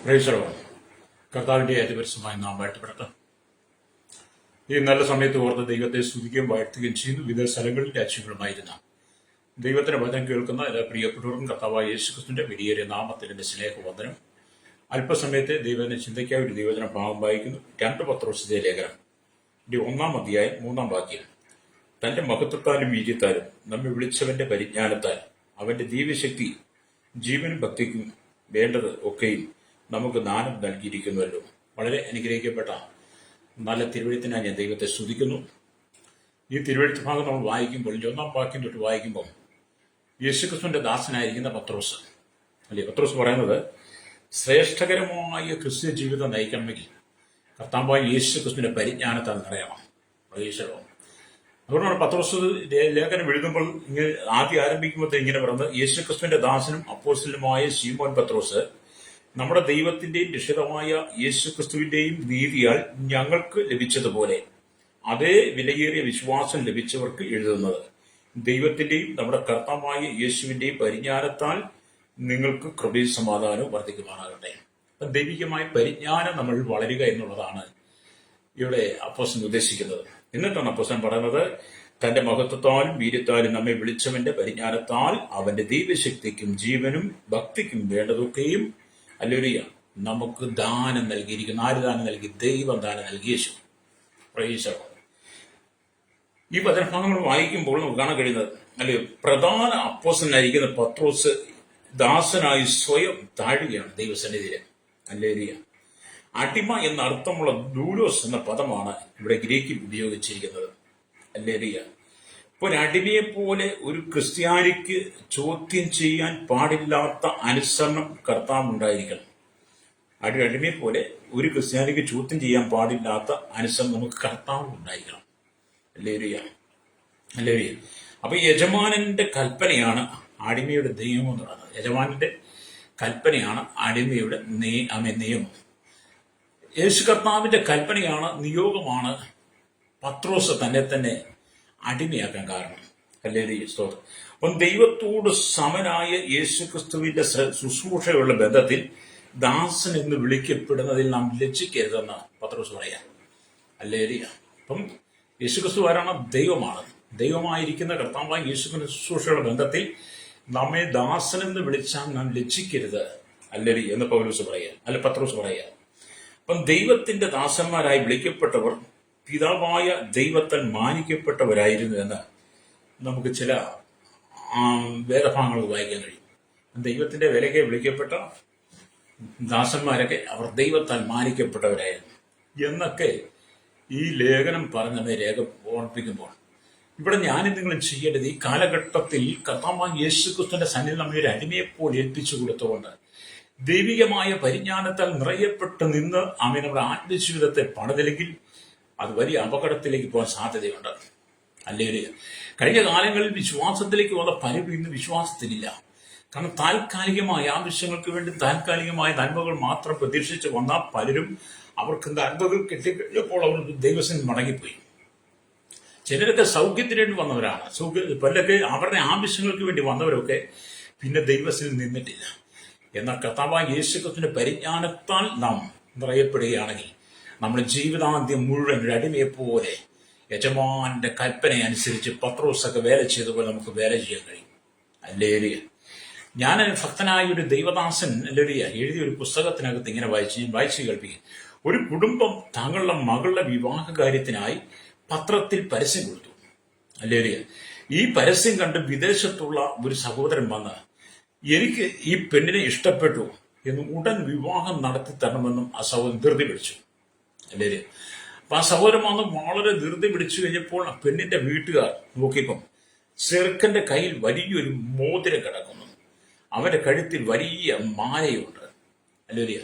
പ്രൈസറോട് കർത്താവിൻ്റെ അതിപരിസമായി നാം വാഴ്ത്തപ്പെടട്ടെ. ഈ നല്ല സമയത്ത് ഓർത്ത് ദൈവത്തെ സ്തുതിക്കുകയും വാഴ്ത്തുകയും ചെയ്യുന്നു. വിവിധ സ്ഥലങ്ങളിൽ രാജ്യങ്ങളുമായിരുന്ന ദൈവത്തിന്റെ വചനം കേൾക്കുന്ന എല്ലാ പ്രിയപ്പെട്ടവർക്കും കർത്താവായ യേശുക്രിസ്തുവിന്റെ വലിയേറിയ നാമത്തിൽ എൻ്റെ സ്നേഹവന്ദനം. അല്പസമയത്തെ ദൈവത്തിന്റെ ചിന്തയ്ക്കായി ഒരു ദൈവജന ഭാഗം വായിക്കുന്നു. 2 പത്രോസിന്റെ ലേഖനം 1-ാം അധ്യായം 3-ാം വാക്യം. തന്റെ മഹത്വത്താലും വീര്യത്താലും നമ്മെ വിളിച്ചവന്റെ പരിജ്ഞാനത്താൽ അവന്റെ ദിവ്യശക്തി ജീവനും ഭക്തിക്കും വേണ്ടത് ഒക്കെയും നമുക്ക് ദാനം നൽകിയിരിക്കുന്നുവല്ലോ. വളരെ അനുഗ്രഹിക്കപ്പെട്ട നല്ല തിരുവഴുത്തിനായി ഞാൻ ദൈവത്തെ സ്തുതിക്കുന്നു. ഈ തിരുവഴുത്ത് ഭാഗം നമ്മൾ വായിക്കുമ്പോൾ 1-ാം വാക്യം തൊട്ട് വായിക്കുമ്പോൾ യേശുക്രിസ്തുവിന്റെ ദാസനായിരിക്കുന്ന പത്രോസ് അല്ലേ, പത്രോസ് പറയുന്നത് ശ്രേഷ്ഠകരമായ ക്രിസ്ത്യ ജീവിതം നയിക്കണമെങ്കിൽ കർത്താവായ യേശുക്രിസ്തുവിന്റെ പരിജ്ഞാനത്താൽ നിറയണം. അതുകൊണ്ടാണ് പത്രോസ് ലേഖനം എഴുതുമ്പോൾ ഇങ്ങനെ ആദ്യം ആരംഭിക്കുമ്പോൾ ഇങ്ങനെ പറയുന്നത്, യേശുക്രിസ്തുവിന്റെ ദാസനും അപ്പോസ്തലനുമായ ശീമോൻ പത്രോസ് നമ്മുടെ ദൈവത്തിന്റെയും രക്ഷിതമായ യേശുക്രിസ്തുവിന്റെയും നീതിയാൽ ഞങ്ങൾക്ക് ലഭിച്ചതുപോലെ അതേ വിലയേറിയ വിശ്വാസം ലഭിച്ചവർക്ക് എഴുതുന്നത്, ദൈവത്തിന്റെയും നമ്മുടെ കർത്താവായ യേശുവിന്റെയും പരിജ്ഞാനത്താൽ നിങ്ങൾക്ക് കൃപയും സമാധാനവും വർദ്ധിക്കുമാറാകട്ടെ. ദൈവികമായ പരിജ്ഞാനം നമ്മൾ വളരുക എന്നുള്ളതാണ് ഇവിടെ അപ്പോസ്തലൻ ഉദ്ദേശിക്കുന്നത്. എന്നിട്ടാണ് അപ്പോസ്തലൻ പറയുന്നത്, തന്റെ മഹത്വത്താലും വീര്യത്താലും നമ്മെ വിളിച്ചവന്റെ പരിജ്ഞാനത്താൽ അവന്റെ ദൈവശക്തിക്കും ജീവനും ഭക്തിക്കും വേണ്ടതൊക്കെയും ഹല്ലേലൂയ നമുക്ക് ദാനം നൽകിയിരിക്കുന്നു. ആര് ദാനം നൽകി? ദൈവം ദാനം നൽകി, യേശു. പ്രൈസ്. ഈ വചനഭാഗങ്ങൾ വായിക്കുമ്പോൾ നമുക്ക് കാണാൻ കഴിയുന്നത് അല്ലെ, പ്രധാന അപ്പോസ്തലനായിരിക്കുന്ന പത്രോസ് ദാസനായി സ്വയം താഴുകയാണ് ദൈവസന്നിധിയിൽ. ഹല്ലേലൂയ. അടിമ എന്ന അർത്ഥമുള്ള ദൂലോസ് എന്ന പദമാണ് ഇവിടെ ഗ്രീക്കിൽ ഉപയോഗിച്ചിരിക്കുന്നത്. ഹല്ലേലൂയ. ഇപ്പോൾ അടിമയെ പോലെ ഒരു ക്രിസ്ത്യാനിക്ക് ചോദ്യം ചെയ്യാൻ പാടില്ലാത്ത അനുസരണം കർത്താവ് ഉണ്ടായിരിക്കണം. അടിമയെ പോലെ ഒരു ക്രിസ്ത്യാനിക്ക് ചോദ്യം ചെയ്യാൻ പാടില്ലാത്ത അനുസരണം നമുക്ക് കർത്താവ് ഉണ്ടായിരിക്കണം. ഹല്ലേലൂയ. ഹല്ലേലൂയ. അപ്പൊ യജമാനന്റെ കൽപ്പനയാണ് അടിമയുടെ നിയമം എന്ന് പറയുന്നത്. യജമാനന്റെ കൽപ്പനയാണ് അടിമയുടെ നിയമം. യേശു കർത്താവിന്റെ കൽപ്പനയാണ്, നിയോഗമാണ് പത്രോസ് തന്നെ അടിമയാക്കാൻ കാരണം. ഹല്ലേലൂയ, സ്തോത്രം. അപ്പം ദൈവത്തോട് സമനായ യേശുക്രിസ്തുവിന്റെ ശുശ്രൂഷയുള്ള ബന്ധത്തിൽ ദാസൻ എന്ന് വിളിക്കപ്പെടുന്നതിൽ നാം ലജ്ജിക്കരുതെന്ന് പത്രോസ് പറയാം. ഹല്ലേലൂയ. അപ്പം യേശുക്രിസ്തു ആരാണ്? ദൈവമാണ്. ദൈവമായിരിക്കുന്ന കർത്താവായ യേശുക്രിസ്തു ശുശ്രൂഷയുള്ള ബന്ധത്തിൽ നമ്മെ ദാസൻ എന്ന് വിളിച്ചാൽ നാം ലജ്ജിക്കരുത്. ഹല്ലേലൂയ എന്ന് പൗലോസ് പറയാം, പത്രോസ് പറയാം. അപ്പം ദൈവത്തിന്റെ ദാസന്മാരായി വിളിക്കപ്പെട്ടവർ പിതാവായ ദൈവത്താൽ മാനിക്കപ്പെട്ടവരായിരുന്നു എന്ന് നമുക്ക് ചില വേദഭാഗങ്ങൾ വായിക്കാൻ കഴിയും. ദൈവത്തിന്റെ വിലയ്ക്ക് വിളിക്കപ്പെട്ട ദാസന്മാരൊക്കെ അവർ ദൈവത്താൽ മാനിക്കപ്പെട്ടവരായിരുന്നു എന്നൊക്കെ ഈ ലേഖനം പറഞ്ഞത് ഓർപ്പിക്കുമ്പോൾ ഇവിടെ ഞാനും നിങ്ങളും ചെയ്യേണ്ടത്, ഈ കാലഘട്ടത്തിൽ കർത്താവായ യേശുക്രിസ്തുവിന്റെ സന്നിധി നമ്മെ ഒരു അടിമയെപ്പോലെ ഏൽപ്പിച്ചു കൊടുത്തുകൊണ്ട് ദൈവികമായ പരിജ്ഞാനത്താൽ നിറയപ്പെട്ട് നിന്ന് നമ്മുടെ ആത്മജീവിതത്തെ പണിതില്ലെങ്കിൽ അത് വലിയ അപകടത്തിലേക്ക് പോകാൻ സാധ്യതയുണ്ട്. അല്ലെങ്കിൽ കഴിഞ്ഞ കാലങ്ങളിൽ വിശ്വാസത്തിലേക്ക് വന്ന പലരും ഇന്ന് വിശ്വാസത്തിലില്ല. കാരണം താൽക്കാലികമായ ആവശ്യങ്ങൾക്ക് വേണ്ടി താൽക്കാലികമായ നന്മകൾ മാത്രം പ്രതീക്ഷിച്ച് വന്ന പലരും അവർക്ക് നന്മകൾ കിട്ടിക്കഴിഞ്ഞപ്പോൾ അവർ ദൈവത്തിൽ മടങ്ങിപ്പോയി. ചിലരൊക്കെ സൗഖ്യത്തിന് വേണ്ടി വന്നവരാണ്, പലരൊക്കെ അവരുടെ ആവശ്യങ്ങൾക്ക് വേണ്ടി വന്നവരൊക്കെ പിന്നെ ദൈവത്തിൽ നിന്നിട്ടില്ല. എന്നാൽ കർത്താവായ യേശുക്രിസ്തുവിന്റെ പരിജ്ഞാനത്താൽ നാം നിറയപ്പെടുകയാണെങ്കിൽ നമ്മുടെ ജീവിതാന്ത്യം മുഴുവൻ ഒരു അടിമയെപ്പോലെ യജമാന്റെ കൽപ്പന അനുസരിച്ച് പത്രോസൊക്കെ വേല ചെയ്തപോലെ നമുക്ക് വേല ചെയ്യാൻ കഴിയും. ഹല്ലേലൂയ. ഞാൻ ഭക്തനായ ഒരു ദൈവദാസൻ ഹല്ലേലൂയ എഴുതിയ ഒരു പുസ്തകത്തിനകത്ത് ഇങ്ങനെ വായിച്ചു കേൾപ്പിക്കും. ഒരു കുടുംബം തങ്ങളുടെ മകളുടെ വിവാഹ കാര്യത്തിനായി പത്രത്തിൽ പരസ്യം കൊടുത്തു. ഹല്ലേലൂയ. ഈ പരസ്യം കണ്ട് വിദേശത്തുള്ള ഒരു സഹോദരൻ വന്ന്, എനിക്ക് ഈ പെണ്ണിനെ ഇഷ്ടപ്പെട്ടു എന്നും ഉടൻ വിവാഹം നടത്തി തരണമെന്നും ആ സഹോദരൻ ധൃതി പിടിച്ചു. അല്ലേ? അപ്പൊ ആ സഹോദരൻ വന്ന് വളരെ ധൃതി പിടിച്ചു കഴിഞ്ഞപ്പോൾ ആ പെണ്ണിന്റെ വീട്ടുകാർ നോക്കിയപ്പം ചെറുക്കന്റെ കയ്യിൽ വലിയൊരു മോതിരം കിടക്കുന്നു, അവന്റെ കഴുത്തിൽ വലിയ മാലയുണ്ട്. അല്ലേ?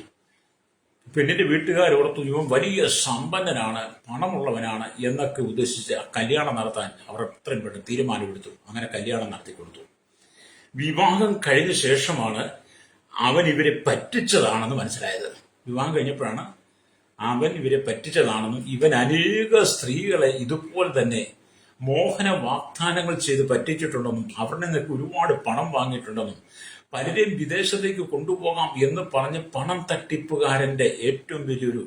പെണ്ണിന്റെ വീട്ടുകാരോർത്തു ഇവൻ വലിയ സമ്പന്നനാണ്, പണമുള്ളവനാണ് എന്നൊക്കെ ഉദ്ദേശിച്ച് കല്യാണം നടത്താൻ അവർ എത്രയും പെട്ടെന്ന് തീരുമാനമെടുത്തു. അങ്ങനെ കല്യാണം നടത്തി കൊടുത്തു. വിവാഹം കഴിഞ്ഞ ശേഷമാണ് അവൻ ഇവരെ പറ്റിച്ചതാണെന്ന് മനസ്സിലായത്. വിവാഹം കഴിഞ്ഞപ്പോഴാണ് അവൻ ഇവരെ പറ്റിച്ചതാണെന്നും ഇവൻ അനേക സ്ത്രീകളെ ഇതുപോലെ തന്നെ മോഹന വാഗ്ദാനങ്ങൾ ചെയ്ത് പറ്റിച്ചിട്ടുണ്ടെന്നും അവരുടെ നിന്നൊക്കെ ഒരുപാട് പണം വാങ്ങിയിട്ടുണ്ടെന്നും പലരെയും വിദേശത്തേക്ക് കൊണ്ടുപോകാം എന്ന് പറഞ്ഞ് പണം തട്ടിപ്പുകാരന്റെ ഏറ്റവും വലിയൊരു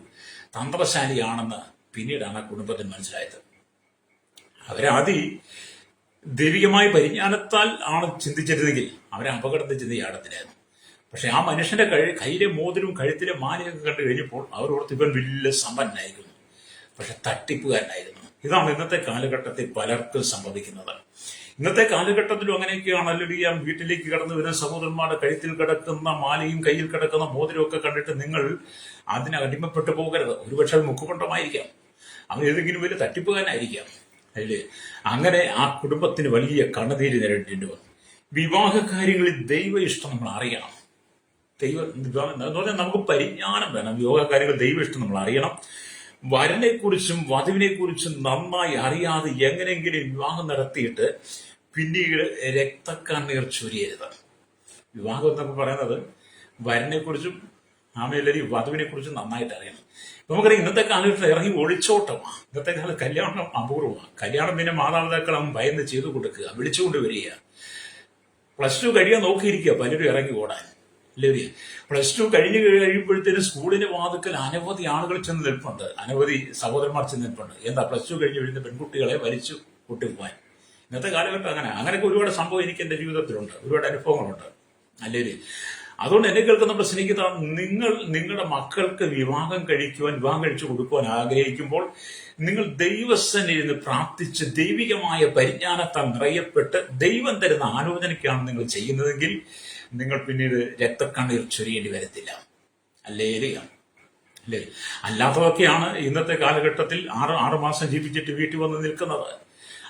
തന്ത്രശാലിയാണെന്ന് പിന്നീടാണ് ആ കുടുംബത്തിന് മനസ്സിലായത്. അവരാദ്യം ദൈവികമായ പരിജ്ഞാനത്താൽ ആണ് ചിന്തിച്ചിരുന്നെങ്കിൽ അവരെ അപകടത്തിൽ ചിന്ത ചാടത്തിലായിരുന്നു. പക്ഷെ ആ മനുഷ്യന്റെ കയ്യിലെ മോതിരവും കഴുത്തിലെ മാലയൊക്കെ കണ്ടു കഴിഞ്ഞപ്പോൾ അവരോർത്ത് ഇവൻ വലിയ സമ്പന്നനായിരിക്കുന്നു. പക്ഷെ തട്ടിപ്പുകാരനായിരുന്നു. ഇതാണ് ഇന്നത്തെ കാലഘട്ടത്തിൽ പലർക്കും സംഭവിക്കുന്നത്. ഇന്നത്തെ കാലഘട്ടത്തിലും അങ്ങനെയൊക്കെയാണ്. അല്ലെങ്കിൽ വീട്ടിലേക്ക് കടന്നു വരുന്ന സഹോദരന്മാരുടെ കഴുത്തിൽ കിടക്കുന്ന മാലയും കയ്യിൽ കിടക്കുന്ന മോതിരവും ഒക്കെ കണ്ടിട്ട് നിങ്ങൾ അതിന് അടിമപ്പെട്ടു പോകരുത്. ഒരുപക്ഷെ അത് മുക്കുകൊണ്ടമായിരിക്കാം, അവൻ ഏതെങ്കിലും വലിയ തട്ടിപ്പുകാരനായിരിക്കാം, അല്ലേ? അങ്ങനെ ആ കുടുംബത്തിന് വലിയ കണ്ണുനീര് നേരിടേണ്ടി വന്നു. വിവാഹ കാര്യങ്ങളിൽ ദൈവ ഇഷ്ടം നമ്മൾ അറിയണം. എന്ന് പറഞ്ഞാൽ നമുക്ക് പരിജ്ഞാനം വേണം. വിവാഹ കാര്യങ്ങൾ ദൈവ ഇഷ്ടം നമ്മൾ അറിയണം. വരനെക്കുറിച്ചും വധുവിനെക്കുറിച്ചും നന്നായി അറിയാതെ എങ്ങനെയെങ്കിലും വിവാഹം നടത്തിയിട്ട് പിന്നീട് രക്തക്കണ്ണീർ ചൊരിയരുത്. വിവാഹം എന്നൊക്കെ പറയുന്നത് വരനെക്കുറിച്ചും ആമേലരി വധുവിനെ കുറിച്ചും നന്നായിട്ട് അറിയണം. നമുക്കറിയാം ഇന്നത്തെ കാലഘട്ടത്തിൽ ഇറങ്ങി ഒളിച്ചോട്ടമാണ്. ഇന്നത്തെ കാലത്ത് കല്യാണം അപൂർവമാണ്. കല്യാണം പിന്നെ മാതാപിതാക്കളും ഭയന്ന് ചെയ്തു കൊടുക്കുക, വിളിച്ചുകൊണ്ട് വരിക. +2 കഴിയാൻ നോക്കിയിരിക്കുക പലരും ഇറങ്ങി ഓടാൻ, അല്ലേ? +2 കഴിയുമ്പോഴത്തേന് സ്കൂളിന്റെ വാതുക്കൽ അനവധി ആളുകൾ ചെന്ന് നിൽപ്പുണ്ട്, അനവധി സഹോദരന്മാർ ചെന്ന് നിൽപ്പുണ്ട്. എന്താ +2 കഴിഞ്ഞ് വീഴുന്ന പെൺകുട്ടികളെ വലിച്ചു കൊണ്ടുപോകാൻ. ഇന്നത്തെ കാലഘട്ടം അങ്ങനെയൊക്കെ ഒരുപാട് സംഭവം എനിക്ക് എന്റെ ജീവിതത്തിലുണ്ട്, ഒരുപാട് അനുഭവങ്ങളുണ്ട്, അല്ലേ? അതുകൊണ്ട് എന്നെ കേൾക്കുന്ന സ്നേഹിത, നിങ്ങൾ നിങ്ങളുടെ മക്കൾക്ക് വിവാഹം കഴിച്ചു കൊടുക്കുവാൻ ആഗ്രഹിക്കുമ്പോൾ നിങ്ങൾ ദൈവസന്നിധിയിൽ പ്രാർത്ഥിച്ച് ദൈവികമായ പരിജ്ഞാനത്താൽ നിറയപ്പെട്ട് ദൈവം തരുന്ന ആലോചനയ്ക്കാണ് നിങ്ങൾ ചെയ്യുന്നതെങ്കിൽ നിങ്ങൾ പിന്നീട് രക്തക്കണ്ണീർ ചൊരിയേണ്ടി വരത്തില്ല, അല്ലേ? അല്ലേ? അല്ലാത്തതൊക്കെയാണ് ഇന്നത്തെ കാലഘട്ടത്തിൽ 6 മാസം ജീവിച്ചിട്ട് വീട്ടിൽ വന്ന് നിൽക്കുന്നത്.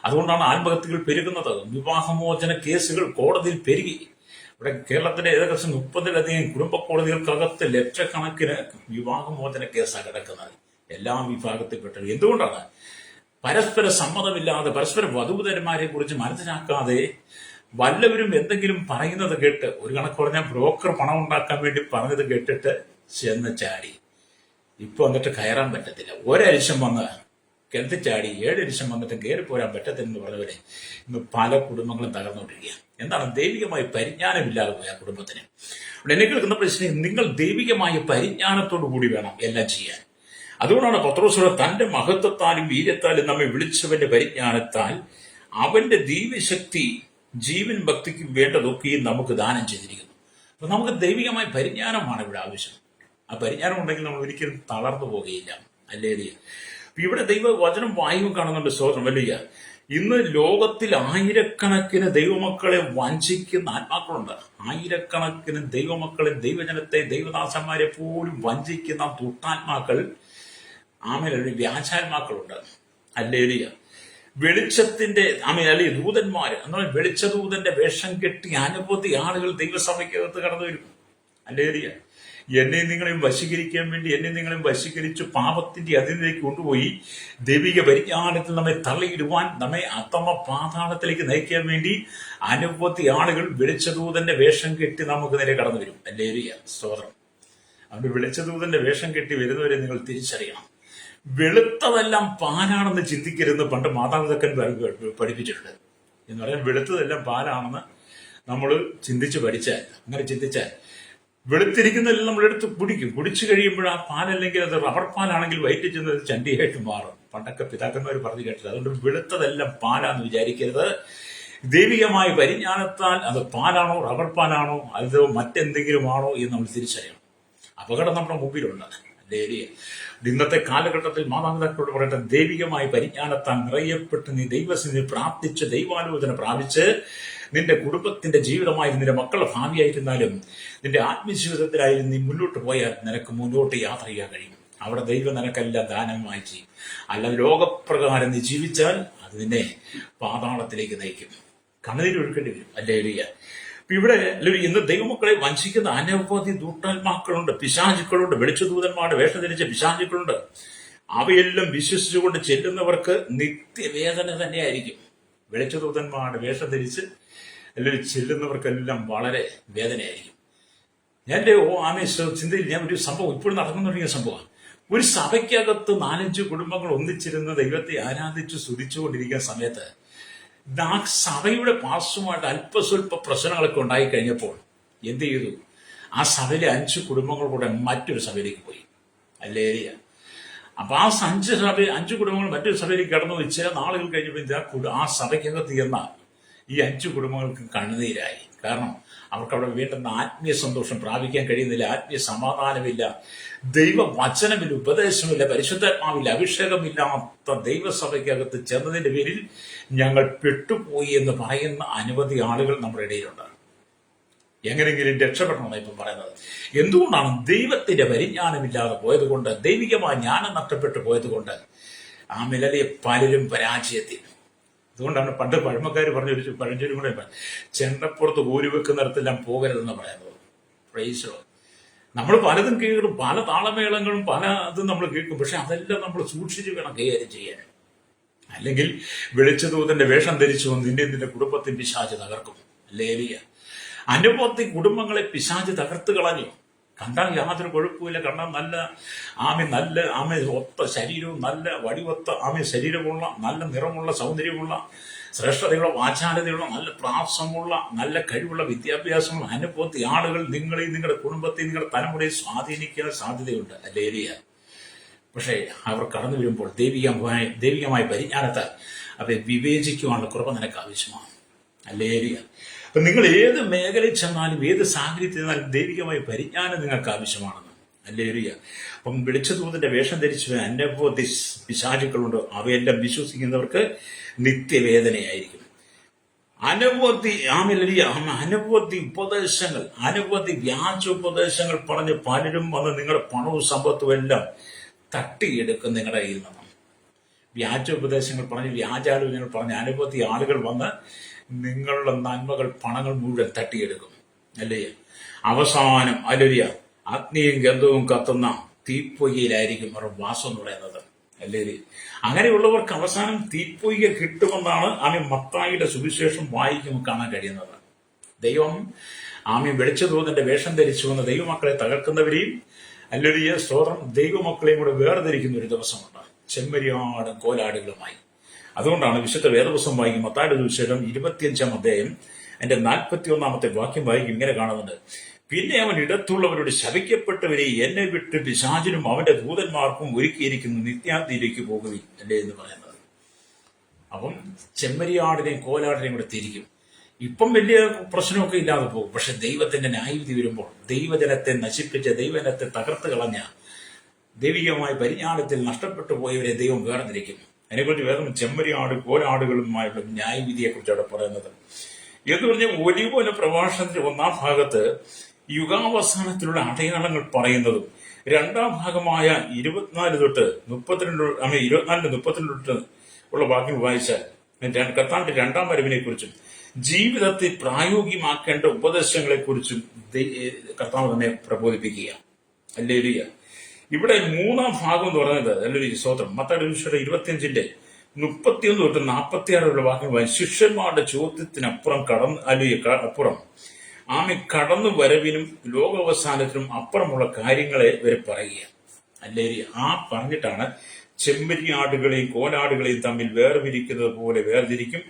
അതുകൊണ്ടാണ് ആത്മഹത്യകൾ പെരുകുന്നത്. വിവാഹമോചന കേസുകൾ കോടതിയിൽ പെരുകി. ഇവിടെ കേരളത്തിലെ ഏകദേശം 30-ലധികം കുടുംബ കോടതികൾക്കകത്ത് ലക്ഷക്കണക്കിന് വിവാഹമോചന കേസാണ് കിടക്കുന്നത്, എല്ലാ വിഭാഗത്തിൽപ്പെട്ടത്. എന്തുകൊണ്ടാണ്? പരസ്പര സമ്മതമില്ലാതെ പരസ്പര വധൂവരന്മാരെ കുറിച്ച് മനസ്സിലാക്കാതെ വല്ലവരും എന്തെങ്കിലും പറയുന്നത് കേട്ട്, ഒരു കണക്ക് പറഞ്ഞാൽ ബ്രോക്കർ പണം ഉണ്ടാക്കാൻ വേണ്ടി പറഞ്ഞത് കേട്ടിട്ട് ചെന്ന് ചാടി. ഇപ്പൊ വന്നിട്ട് കയറാൻ പറ്റത്തില്ല. ഒരരിശം വന്ന് കിണറ്റി ചാടി 7 അരിശം വന്നിട്ട് കയറി പോരാൻ പറ്റത്തില്ലെന്ന് പറഞ്ഞവരെ ഇന്ന് പല കുടുംബങ്ങളും തകർന്നുകൊണ്ടിരിക്കുക. എന്താണ്? ദൈവികമായ പരിജ്ഞാനമില്ലാതെ പോയ കുടുംബത്തിന്. എന്നെ കേൾക്കുന്ന പ്രശ്നം, നിങ്ങൾ ദൈവികമായ പരിജ്ഞാനത്തോടു കൂടി വേണം എല്ലാം ചെയ്യാൻ. അതുകൊണ്ടാണ് പത്രോസ് തന്റെ മഹത്വത്താലും വീര്യത്താലും നമ്മെ വിളിച്ചവന്റെ പരിജ്ഞാനത്താൽ അവന്റെ ദൈവശക്തി ജീവൻ ഭക്തിക്കും വേണ്ടതൊക്കെയും നമുക്ക് ദാനം ചെയ്തിരിക്കുന്നു. അപ്പൊ നമുക്ക് ദൈവികമായ പരിജ്ഞാനമാണ് ഇവിടെ ആവശ്യം. ആ പരിജ്ഞാനം ഉണ്ടെങ്കിൽ നമ്മൾ ഒരിക്കലും തളർന്നു പോകുകയില്ല, അല്ലേ? ഇവിടെ ദൈവവചനം വായുവും കാണുന്നുണ്ട്. സ്തോത്രം, വലിയ. ഇന്ന് ലോകത്തിൽ ആയിരക്കണക്കിന് ദൈവമക്കളെ വഞ്ചിക്കുന്ന ആത്മാക്കളുണ്ട്. ആയിരക്കണക്കിന് ദൈവമക്കളെ, ദൈവജനത്തെ, ദൈവദാസന്മാരെ പോലും വഞ്ചിക്കുന്ന ദുഷ്ടാത്മാക്കൾ, ആമേൽ വ്യാജാത്മാക്കളുണ്ട്, അല്ലേ? വെളിച്ചത്തിന്റെ അല്ലെങ്കിൽ ദൂതന്മാര് എന്നാൽ വെളിച്ചദൂതന്റെ വേഷം കെട്ടി അനവധി ആളുകൾ ദൈവസഭയ്ക്കകത്ത് കടന്നു വരും, അല്ലേ? എന്നെ നിങ്ങളെയും വശീകരിക്കാൻ വേണ്ടി എന്നെ നിങ്ങളെയും വശീകരിച്ച് പാപത്തിന്റെ അതിലേക്ക് കൊണ്ടുപോയി ദൈവിക പരിജ്ഞാനത്തിൽ നമ്മെ തള്ളിയിടുവാൻ, നമ്മെ അത്തമ പാതാളത്തിലേക്ക് നയിക്കാൻ വേണ്ടി അനവധി ആളുകൾ വെളിച്ചദൂതന്റെ വേഷം കെട്ടി നമുക്ക് നേരെ കടന്നു വരും, അല്ലേ? സ്തോത്രം. അതുകൊണ്ട് വെളിച്ചദൂതന്റെ വേഷം കെട്ടി വരുന്നവരെ നിങ്ങൾ തിരിച്ചറിയണം. വെളുത്തതെല്ലാം പാലാണെന്ന് ചിന്തിക്കരുതെന്ന് പണ്ട് മാതാപിതാക്കന്മാർ പഠിപ്പിച്ചിട്ടുണ്ട്. എന്ന് പറയാൻ വെളുത്തതെല്ലാം പാലാണെന്ന് നമ്മൾ അങ്ങനെ ചിന്തിച്ചാൽ വെളുത്തിരിക്കുന്നതെല്ലാം നമ്മളെടുത്ത് കുടിച്ചു കഴിയുമ്പോൾ ആ പാലല്ലെങ്കിൽ അത് റബ്ബർ പാലാണെങ്കിൽ വയറ്റിൽ ചെന്നത് ചണ്ടിയായിട്ട് മാറും. പണ്ടൊക്കെ പിതാക്കന്മാർ പറഞ്ഞു കേട്ടത്. അതുകൊണ്ട് വെളുത്തതെല്ലാം പാലാന്ന് വിചാരിക്കരുത്. ദൈവികമായ പരിജ്ഞാനത്താൽ അത് പാലാണോ റബ്ബർ പാലാണോ അതോ മറ്റെന്തെങ്കിലും ആണോ എന്ന് നമ്മൾ തിരിച്ചറിയണം. അപകടം നമ്മുടെ മുമ്പിലുണ്ട്, അല്ലേ? ഇന്നത്തെ കാലഘട്ടത്തിൽ മാതാപിതാക്കളോട് പറയേണ്ട, ദൈവികമായ പരിജ്ഞാനത്താൽ നിറയപ്പെട്ട് നീ ദൈവസന്നിധിയിൽ പ്രാർത്ഥിച്ച് ദൈവാലോചന പ്രാപിച്ച് നിന്റെ കുടുംബത്തിന്റെ ജീവിതമായി, നിന്റെ മക്കളുടെ ഭാവിയായിരുന്നാലും നിന്റെ ആത്മജീവിതത്തിലായാലും നീ മുന്നോട്ട് പോയാൽ നിനക്ക് മുന്നോട്ട് യാത്ര ചെയ്യാൻ കഴിയും. അവിടെ ദൈവം നിനക്കെല്ലാം ദാനമായി ചെയ്യും. അല്ല ലോകപ്രകാരം നീ ജീവിച്ചാൽ അത് നിന്നെ പാതാളത്തിലേക്ക് നയിക്കും, കണ്ണീരൊഴുക്കേണ്ടി വരും, അല്ലേ? ഇവിടെ ഇന്ന് ദൈവമക്കളെ വഞ്ചിക്കുന്ന അനവധി ദൂഷ്ടാത്മാക്കളുണ്ട്, പിശാചുക്കളുണ്ട്, വെളിച്ചദൂതന്മാരുടെ വേഷം ധരിച്ച പിശാചുക്കളുണ്ട്. അവയെല്ലാം വിശ്വസിച്ചുകൊണ്ട് ചെല്ലുന്നവർക്ക് നിത്യവേദന തന്നെയായിരിക്കും. വെളിച്ചദൂതന്മാരുടെ വേഷം ധരിച്ച് അല്ലെങ്കിൽ ചെല്ലുന്നവർക്കെല്ലാം വളരെ വേദനയായിരിക്കും. എൻ്റെ ചിന്തയിൽ ഞാൻ ഒരു സംഭവം ഇപ്പോഴും നടന്നുകൊണ്ടിരിക്കുന്ന സംഭവമാണ്. ഒരു സഭയ്ക്കകത്ത് 4-5 കുടുംബങ്ങൾ ഒന്നിച്ചിരുന്ന് ദൈവത്തെ ആരാധിച്ച് സ്തുതിച്ചുകൊണ്ടിരിക്കുന്ന സമയത്ത് ആ സഭയുടെ പാർശ്വമായിട്ട് അല്പസ്വല്പ പ്രശ്നങ്ങളൊക്കെ ഉണ്ടായിക്കഴിഞ്ഞപ്പോൾ എന്ത് ചെയ്തു? ആ സഭയിലെ 5 കുടുംബങ്ങൾ കൂടെ മറ്റൊരു സഭയിലേക്ക് പോയി. അല്ലേ? അപ്പൊ ആ 5 കുടുംബങ്ങൾ മറ്റൊരു സഭയിലേക്ക് കടന്നു പോയി. ചില നാളുകൾ കഴിഞ്ഞപ്പോൾ ആ സഭയ്ക്കകത്ത് ചെന്ന ഈ 5 കുടുംബങ്ങൾക്ക് കണ്ണുനീരായി. കാരണം അവർക്ക് അവിടെ വേണ്ടുന്ന ആത്മീയ സന്തോഷം പ്രാപിക്കാൻ കഴിയുന്നില്ല, ആത്മീയ സമാധാനമില്ല, ദൈവവചനമില്ല, ഉപദേശമില്ല, പരിശുദ്ധാത്മാവില്ല, അഭിഷേകമില്ലാത്ത ദൈവസഭയ്ക്കകത്ത് ചെന്നതിന്റെ പേരിൽ ഞങ്ങൾ പെട്ടുപോയി എന്ന് പറയുന്ന അനവധി ആളുകൾ നമ്മുടെ ഇടയിലുണ്ട്. എങ്ങനെയെങ്കിലും രക്ഷപ്പെടണമെന്ന് ഇപ്പം പറയുന്നത്. എന്തുകൊണ്ടാണ്? ദൈവത്തിന്റെ പരിജ്ഞാനമില്ലാതെ പോയത് കൊണ്ട്, ദൈവികമായ ജ്ഞാനം നഷ്ടപ്പെട്ടു പോയത് കൊണ്ട് ആ മിലലെ പലരും പരാജയത്തിൽ. അതുകൊണ്ടാണ് പണ്ട് പഴമക്കാർ പറഞ്ഞു പഴഞ്ചൊല്ലും കൂടെ, ചെണ്ടപ്പുറത്ത് ഊരി വെക്കുന്നിടത്തെല്ലാം പോകരുതെന്ന് പറയുന്നത്. പ്രൈസോ. നമ്മൾ പലതും കേൾക്കും, പല താളമേളങ്ങളും പല ഇതും നമ്മൾ കേൾക്കും. പക്ഷെ അതെല്ലാം നമ്മൾ സൂക്ഷിച്ച് വേണം കൈകാര്യം ചെയ്യാൻ. അല്ലെങ്കിൽ വെളിച്ചദൂതന്റെ വേഷം ധരിച്ചു നിന്റെ കുടുംബത്തിൽ പിശാച് തകർക്കും. ലേലിയ അനുഭവത്തിൽ കുടുംബങ്ങളെ പിശാച് തകർത്ത് കളഞ്ഞു. കണ്ടാൽ യാതൊരു കുഴപ്പമില്ല, കണ്ടാൽ നല്ല ഒത്ത ശരീരവും, നല്ല വടിവൊത്ത ശരീരമുള്ള, നല്ല നിറമുള്ള, സൗന്ദര്യമുള്ള, ശ്രേഷ്ഠതയുള്ള, വാചാലതയുള്ള, നല്ല പ്രാസമുള്ള, നല്ല കഴിവുള്ള, വിദ്യാഭ്യാസമുള്ള അനുഭവത്തിൽ ആളുകൾ നിങ്ങളെയും നിങ്ങളുടെ കുടുംബത്തെയും നിങ്ങളുടെ തലമുറയെ സ്വാധീനിക്കാൻ സാധ്യതയുണ്ട്. അല്ലേലിയ. പക്ഷേ അവർ കടന്നു വരുമ്പോൾ ദൈവികമായ പരിജ്ഞാനത്തെ അവയെ വിവേചിക്കുവാനുള്ള കൃപ നിനക്ക് ആവശ്യമാണ്. അല്ലേലിയ. അപ്പൊ നിങ്ങൾ ഏത് മേഖലയിൽ ചെന്നാലും ഏത് സാഹചര്യത്തിൽ ചെന്നാലും ദൈവികമായ പരിജ്ഞാനം നിങ്ങൾക്ക് ആവശ്യമാണെന്ന്. അല്ലേലിയ. അപ്പം വെളിച്ചദൂതന്റെ വേഷം ധരിച്ച അനവധി പിശാചുക്കളുണ്ട്. അവയെല്ലാം വിശ്വസിക്കുന്നവർക്ക് നിത്യവേദനയായിരിക്കും. അനവധി ഉപദേശങ്ങൾ, അനവധി വ്യാജ ഉപദേശങ്ങൾ പറഞ്ഞ് പലരും വന്ന് നിങ്ങളുടെ പണവും സമ്പത്തും എല്ലാം തട്ടിയെടുക്കും നിങ്ങളുടെ കയ്യിൽ നിന്നും. വ്യാജ ഉപദേശങ്ങൾ പറഞ്ഞ്, വ്യാജാലോചനകൾ പറഞ്ഞ് അനവധി ആളുകൾ വന്ന് നിങ്ങളുടെ നന്മകൾ, പണങ്ങൾ മുഴുവൻ തട്ടിയെടുക്കും. അല്ലേ? അവസാനം അല്ലേലിയ അഗ്നിയും ഗന്ധവും കത്തുന്ന തീപ്പൊയ്യയിലായിരിക്കും അവർ വാസം എന്ന് പറയുന്നത്. അല്ലേ? അങ്ങനെയുള്ളവർക്ക് അവസാനം തീപ്പൊയ്യ കിട്ടുമെന്നാണ് മത്തായിയുടെ സുവിശേഷം വായിക്കുമ്പോൾ കാണാൻ കഴിയുന്നത്. ദൈവം വെളിച്ചദൂതന്റെ വേഷം ധരിച്ചു വന്ന ദൈവമക്കളെ തകർക്കുന്നവരെയും, അല്ലേലിയ സ്തോത്രം, ദൈവമക്കളെയും കൂടെ വേർതിരിക്കുന്ന ഒരു ദിവസമുണ്ട്, ചെമ്മരിയാടും കോലാടുകളുമായി. അതുകൊണ്ടാണ് വിശുദ്ധ വേദപുസ്തകം വായിക്കും മത്തായിയുടെ സുവിശേഷം 25-ാം അധ്യായം അതിന്റെ 41-ാമത്തെ വാക്യം വായിക്കും. ഇങ്ങനെ കാണുന്നുണ്ട്: പിന്നെ അവൻ ഇടത്തുള്ളവരോട്, ശപിക്കപ്പെട്ടവരെ എന്നെ വിട്ട് പിശാചിനും അവന്റെ ദൂതന്മാർക്കും ഒരുക്കിയിരിക്കുന്ന നിത്യാന്തിയിലേക്ക് പോകുകയും അല്ലേ എന്ന് പറയുന്നത്. അപ്പം ചെമ്മരിയാടിനെയും കോലാടിനെയും കൂടെ തിരിക്കും. ഇപ്പം വലിയ പ്രശ്നമൊക്കെ ഇല്ലാതെ പോകും. പക്ഷെ ദൈവത്തിന്റെ ന്യായവിധി വരുമ്പോൾ ദൈവജനത്തെ നശിപ്പിച്ച, ദൈവജനത്തെ തകർത്ത് കളഞ്ഞ, ദൈവികമായ പരിജ്ഞാനത്തിൽ നഷ്ടപ്പെട്ടു പോയവരെ ദൈവം വേർതിരിക്കും. അതിനെക്കുറിച്ച് വേദം ചെമ്മരിയാട് കോലാടുകളുമായുള്ള ന്യായവിധിയെക്കുറിച്ച് അവിടെ പറയുന്നത്. എന്ന് പറഞ്ഞാൽ ഒലിവോല പ്രഭാഷണത്തിന്റെ 1-ാം ഭാഗത്ത് യുഗാവസാനത്തിലുള്ള അടയാളങ്ങൾ പറയുന്നതും 2-ാം ഭാഗമായ 24-32 ഉള്ള വാക്യം വായിച്ചാൽ കർത്താവിന്റെ 2-ാം വരവിനെ കുറിച്ചും ജീവിതത്തിൽ പ്രായോഗികമാക്കേണ്ട ഉപദേശങ്ങളെക്കുറിച്ചും കർത്താവ് തന്നെ പ്രബോധിപ്പിക്കുക. അല്ലേലൂയ. ഇവിടെ 3-ാം ഭാഗം എന്ന് പറയുന്നത്, അല്ലേലൂയ സ്തോത്രം, മത്തായിയുടെ സുവിശേഷം 25-ന്റെ 31 തൊട്ട് 46 വാക്യം വായിച്ചു. ശിഷ്യന്മാരുടെ ചോദ്യത്തിനപ്പുറം അപ്പുറം കടന്നു വരവിനും ലോകാവസാനത്തിനും അപ്പുറമുള്ള കാര്യങ്ങളെ വരെ പറയുക. അല്ലേലൂയ. പറഞ്ഞിട്ടാണ് ചെമ്മരിയാടുകളെയും കോലാടുകളെയും തമ്മിൽ വേർതിരിക്കുന്നത് പോലെ വേർതിരിക്കും.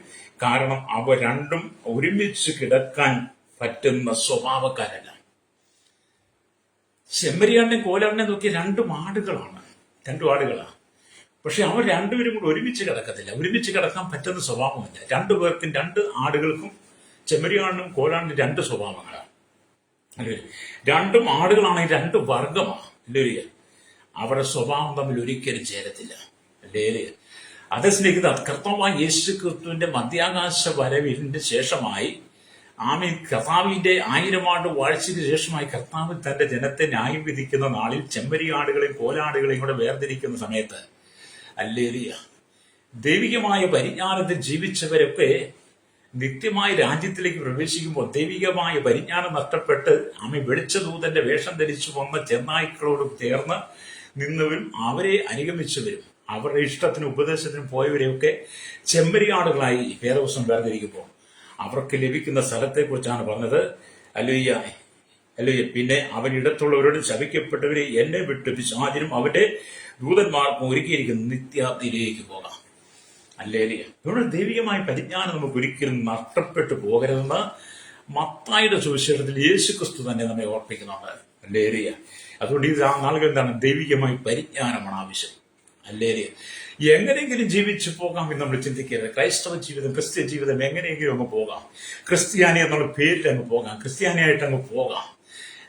കാരണം അവ രണ്ടും ഒരുമിച്ച് കിടക്കാൻ പറ്റുന്ന സ്വഭാവക്കാരല്ല. ചെമ്മരിയാടിനെയും കോലാടിനെ നോക്കിയ 2 ആടുകളാണ്. പക്ഷെ അവർ രണ്ടുപേരും കൂടെ ഒരുമിച്ച് കിടക്കത്തില്ല. ഒരുമിച്ച് കിടക്കാൻ പറ്റുന്ന സ്വഭാവമില്ല. 2 പേർക്കും, 2 ആടുകൾക്കും, ചെമ്മരിയാടിനും കോലാടിനും 2 സ്വഭാവങ്ങളാണ്. അല്ലേ? 2 ആടുകളാണെങ്കിൽ 2 വർഗമാണ്. അല്ലേ? അവരുടെ സ്വഭാവം തമ്മിൽ ഒരിക്കലും ചേരത്തില്ല. അല്ലേ? അതേ സ്നേഹിത, കർത്താവായ യേശു ക്രിസ്തുവിന്റെ മധ്യാകാശ വരവിന്റെ ശേഷമായി കർത്താവിന്റെ 1000 ആണ്ട് വാഴ്ചയ്ക്ക് ശേഷമായി കർത്താവ് തന്റെ ജനത്തെ ന്യായം വിധിക്കുന്ന നാളിൽ ചെമ്മരിയാടുകളെയും കോലാടുകളെയും കൂടെ വേർതിരിക്കുന്ന സമയത്ത്, അല്ലേലൂയ, ദൈവികമായ പരിജ്ഞാനത്തിൽ ജീവിച്ചവരൊക്കെ നിത്യമായ രാജ്യത്തിലേക്ക് പ്രവേശിക്കുമ്പോൾ ദൈവികമായ പരിജ്ഞാനം നഷ്ടപ്പെട്ട് വെളിച്ചദൂതന്റെ വേഷം ധരിച്ചു വന്ന ചെന്നായ്ക്കളോട് ചേർന്ന് നിന്നവരും അവരെ അനുഗമിച്ചു വരും. അവരുടെ ഇഷ്ടത്തിനും ഉപദേശത്തിനും പോയവരെയൊക്കെ ചെമ്മരിയാടുകളായി വേദപുസ്തകം വേർതിരിക്കുമ്പോൾ അവർക്ക് ലഭിക്കുന്ന സ്ഥലത്തെക്കുറിച്ചാണ് പറഞ്ഞത്. അല്ലേലൂയ. പിന്നെ അവൻ ഇടത്തുള്ളവരോട് ശപിക്കപ്പെട്ടവരെ എന്നെ വിട്ട് പിശാചിനും അവന്റെ ദൂതന്മാർക്കും ഒരുക്കിയിരിക്കുന്ന നിത്യത്തിലേക്ക് പോകാം. അല്ലേലൂയ. ഇവിടെ ദൈവികമായ പരിജ്ഞാനം നമുക്ക് ഒരിക്കലും നഷ്ടപ്പെട്ടു പോകരുതെന്ന് മത്തായിയുടെ സുവിശേഷത്തിൽ യേശു ക്രിസ്തു തന്നെ നമ്മെ ഓർപ്പിക്കുന്നുണ്ട്. അല്ലേറിയ. അതുകൊണ്ട് ഈ നാളുകൾ എന്താണ്? ദൈവികമായി പരിജ്ഞാനമാണ് ആവശ്യം. അല്ലേറിയ. എങ്ങനെയെങ്കിലും ജീവിച്ചു പോകാം എന്ന് നമ്മൾ ചിന്തിക്കരുത്. ക്രൈസ്തവ ജീവിതം, ക്രിസ്ത്യ ജീവിതം എങ്ങനെയെങ്കിലും അങ്ങ് പോകാം. ക്രിസ്ത്യാനി എന്നുള്ള പേരിൽ അങ്ങ് പോകാം. ക്രിസ്ത്യാനിയായിട്ട് അങ്ങ് പോകാം.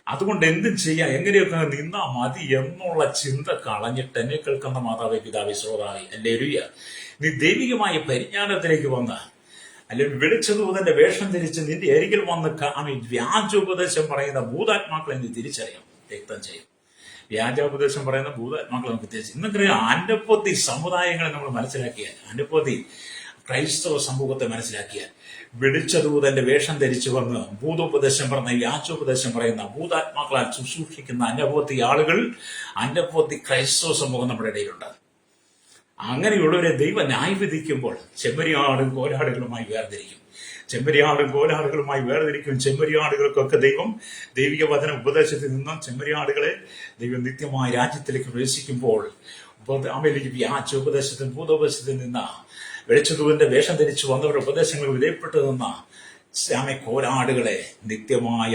അതുകൊണ്ട് എന്തും ചെയ്യാം, എങ്ങനെയൊക്കെ നിന്നാ മതി എന്നുള്ള ചിന്ത കളഞ്ഞിട്ട് എന്നെ കേൾക്കുന്ന മാതാവേ, പിതാവേ, ശ്രോതാവേ, അല്ലേലൂയ, നീ ദൈവികമായ പരിജ്ഞാനത്തിലേക്ക് വന്ന്, അല്ലെങ്കിൽ വെളിച്ചദൂതന്റെ വേഷം ധരിച്ച് നിന്റെ അരികിൽ വന്ന് വ്യാജോപദേശം പറയുന്ന ഭൂതാത്മാക്കളെ നീ തിരിച്ചറിയാം, രക്തം ചെയ്യും. വ്യാജോപദേശം പറയുന്ന ഭൂതാത്മാക്കളെ നമുക്ക് തിരിച്ചു. ഇന്നൊക്കെ അനവധി സമുദായങ്ങളെ നമ്മൾ മനസ്സിലാക്കിയാൽ, അനവധി ക്രൈസ്തവ സമൂഹത്തെ മനസ്സിലാക്കിയാൽ, വെളിച്ചദൂതന്റെ വേഷം ധരിച്ചു വന്ന് ഭൂതോപദേശം പറയുന്ന, വ്യാജോപദേശം പറയുന്ന, ഭൂതാത്മാക്കളാൽ ശുശ്രൂഷിക്കുന്ന അനവധി ആളുകൾ, അനവധി ക്രൈസ്തവ സമൂഹം നമ്മുടെ ഇടയിലുണ്ട്. അങ്ങനെയുള്ളവരെ ദൈവം ന്യായവിധിക്കുമ്പോൾ ചെമ്മരിയാടും കോലാടുകളുമായി വേർതിരിക്കും. ചെമ്മരിയാടും കോലാടുകളുമായി വേർതിരിക്കും. ചെമ്മരിയാടുകൾക്കൊക്കെ ദൈവം ദൈവിക വചന ഉപദേശത്തിൽ നിന്നും ചെമ്മരിയാടുകളെ ദൈവം നിത്യമായ രാജ്യത്തിലേക്ക് പ്രവേശിക്കുമ്പോൾ വ്യാജോപദേശത്തിൽ, ഭൂതോപദേശത്തിൽ നിന്ന് വെളിച്ചദൂതന്റെ വേഷം ധരിച്ചു വന്നവരുടെ ഉപദേശങ്ങൾ വിധേയപ്പെട്ടു നിന്ന കോലാടുകളെ നിത്യമായ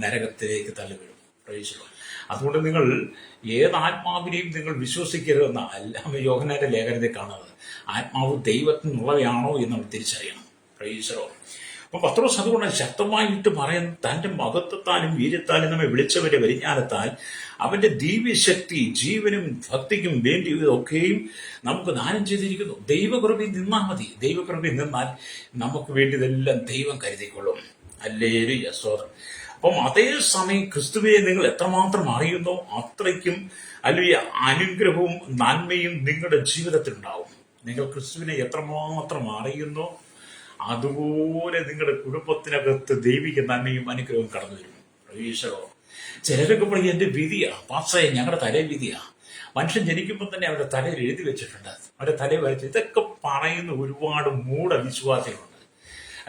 നരകത്തിലേക്ക് തള്ളിവിടും. പ്രവേശിക്കും. അതുകൊണ്ട് നിങ്ങൾ ഏതാത്മാവിനെയും നിങ്ങൾ വിശ്വസിക്കരുതെന്ന എല്ലാം യോഹന്നാന്റെ ലേഖനത്തെ കാണുന്നത്. ആത്മാവ് ദൈവത്തിനുള്ളവയാണോ എന്ന് നമ്മൾ തിരിച്ചറിയണം. പ്രൈസറോ. അപ്പൊ പത്രോസ് അതുകൊണ്ട് ശക്തമായിട്ട് പറയുന്ന, തന്റെ മഹത്വത്താലും വീര്യത്താലും നമ്മെ വിളിച്ചവന്റെ പരിജ്ഞാനത്താൽ അവന്റെ ദിവ്യശക്തി ജീവനും ഭക്തിക്കും വേണ്ടി ഒക്കെയും നമുക്ക് ദാനം ചെയ്തിരിക്കുന്നു. ദൈവകൃപയിൽ നിന്നാൽ മതി. ദൈവകൃപയിൽ നിന്നാൽ നമുക്ക് വേണ്ടിയതെല്ലാം ദൈവം കരുതിക്കൊള്ളും. ഹല്ലേലൂയ, സ്തോത്രം. അപ്പം അതേസമയം ക്രിസ്തുവിനെ നിങ്ങൾ എത്രമാത്രം അറിയുന്നോ അത്രയ്ക്കും അല്ലെങ്കിൽ അനുഗ്രഹവും നന്മയും നിങ്ങളുടെ ജീവിതത്തിൽ ഉണ്ടാവും. നിങ്ങൾ ക്രിസ്തുവിനെ എത്രമാത്രം അറിയുന്നോ അതുപോലെ നിങ്ങളുടെ കുടുംബത്തിനകത്ത് ദൈവിക നന്മയും അനുഗ്രഹവും കടന്നു വരും. ഈശോ. ചിലരൊക്കെ പറയും, എന്റെ വിധിയാ പാസ്സായ, ഞങ്ങളുടെ തലേ വിധിയാ. മനുഷ്യൻ ജനിക്കുമ്പോൾ തന്നെ അവരുടെ തലയിൽ എഴുതി വെച്ചിട്ടുണ്ട്, അവരുടെ തലയിൽ വരച്ച്. ഇതൊക്കെ പറയുന്ന ഒരുപാട് മൂഢവിശ്വാസികളുണ്ട്.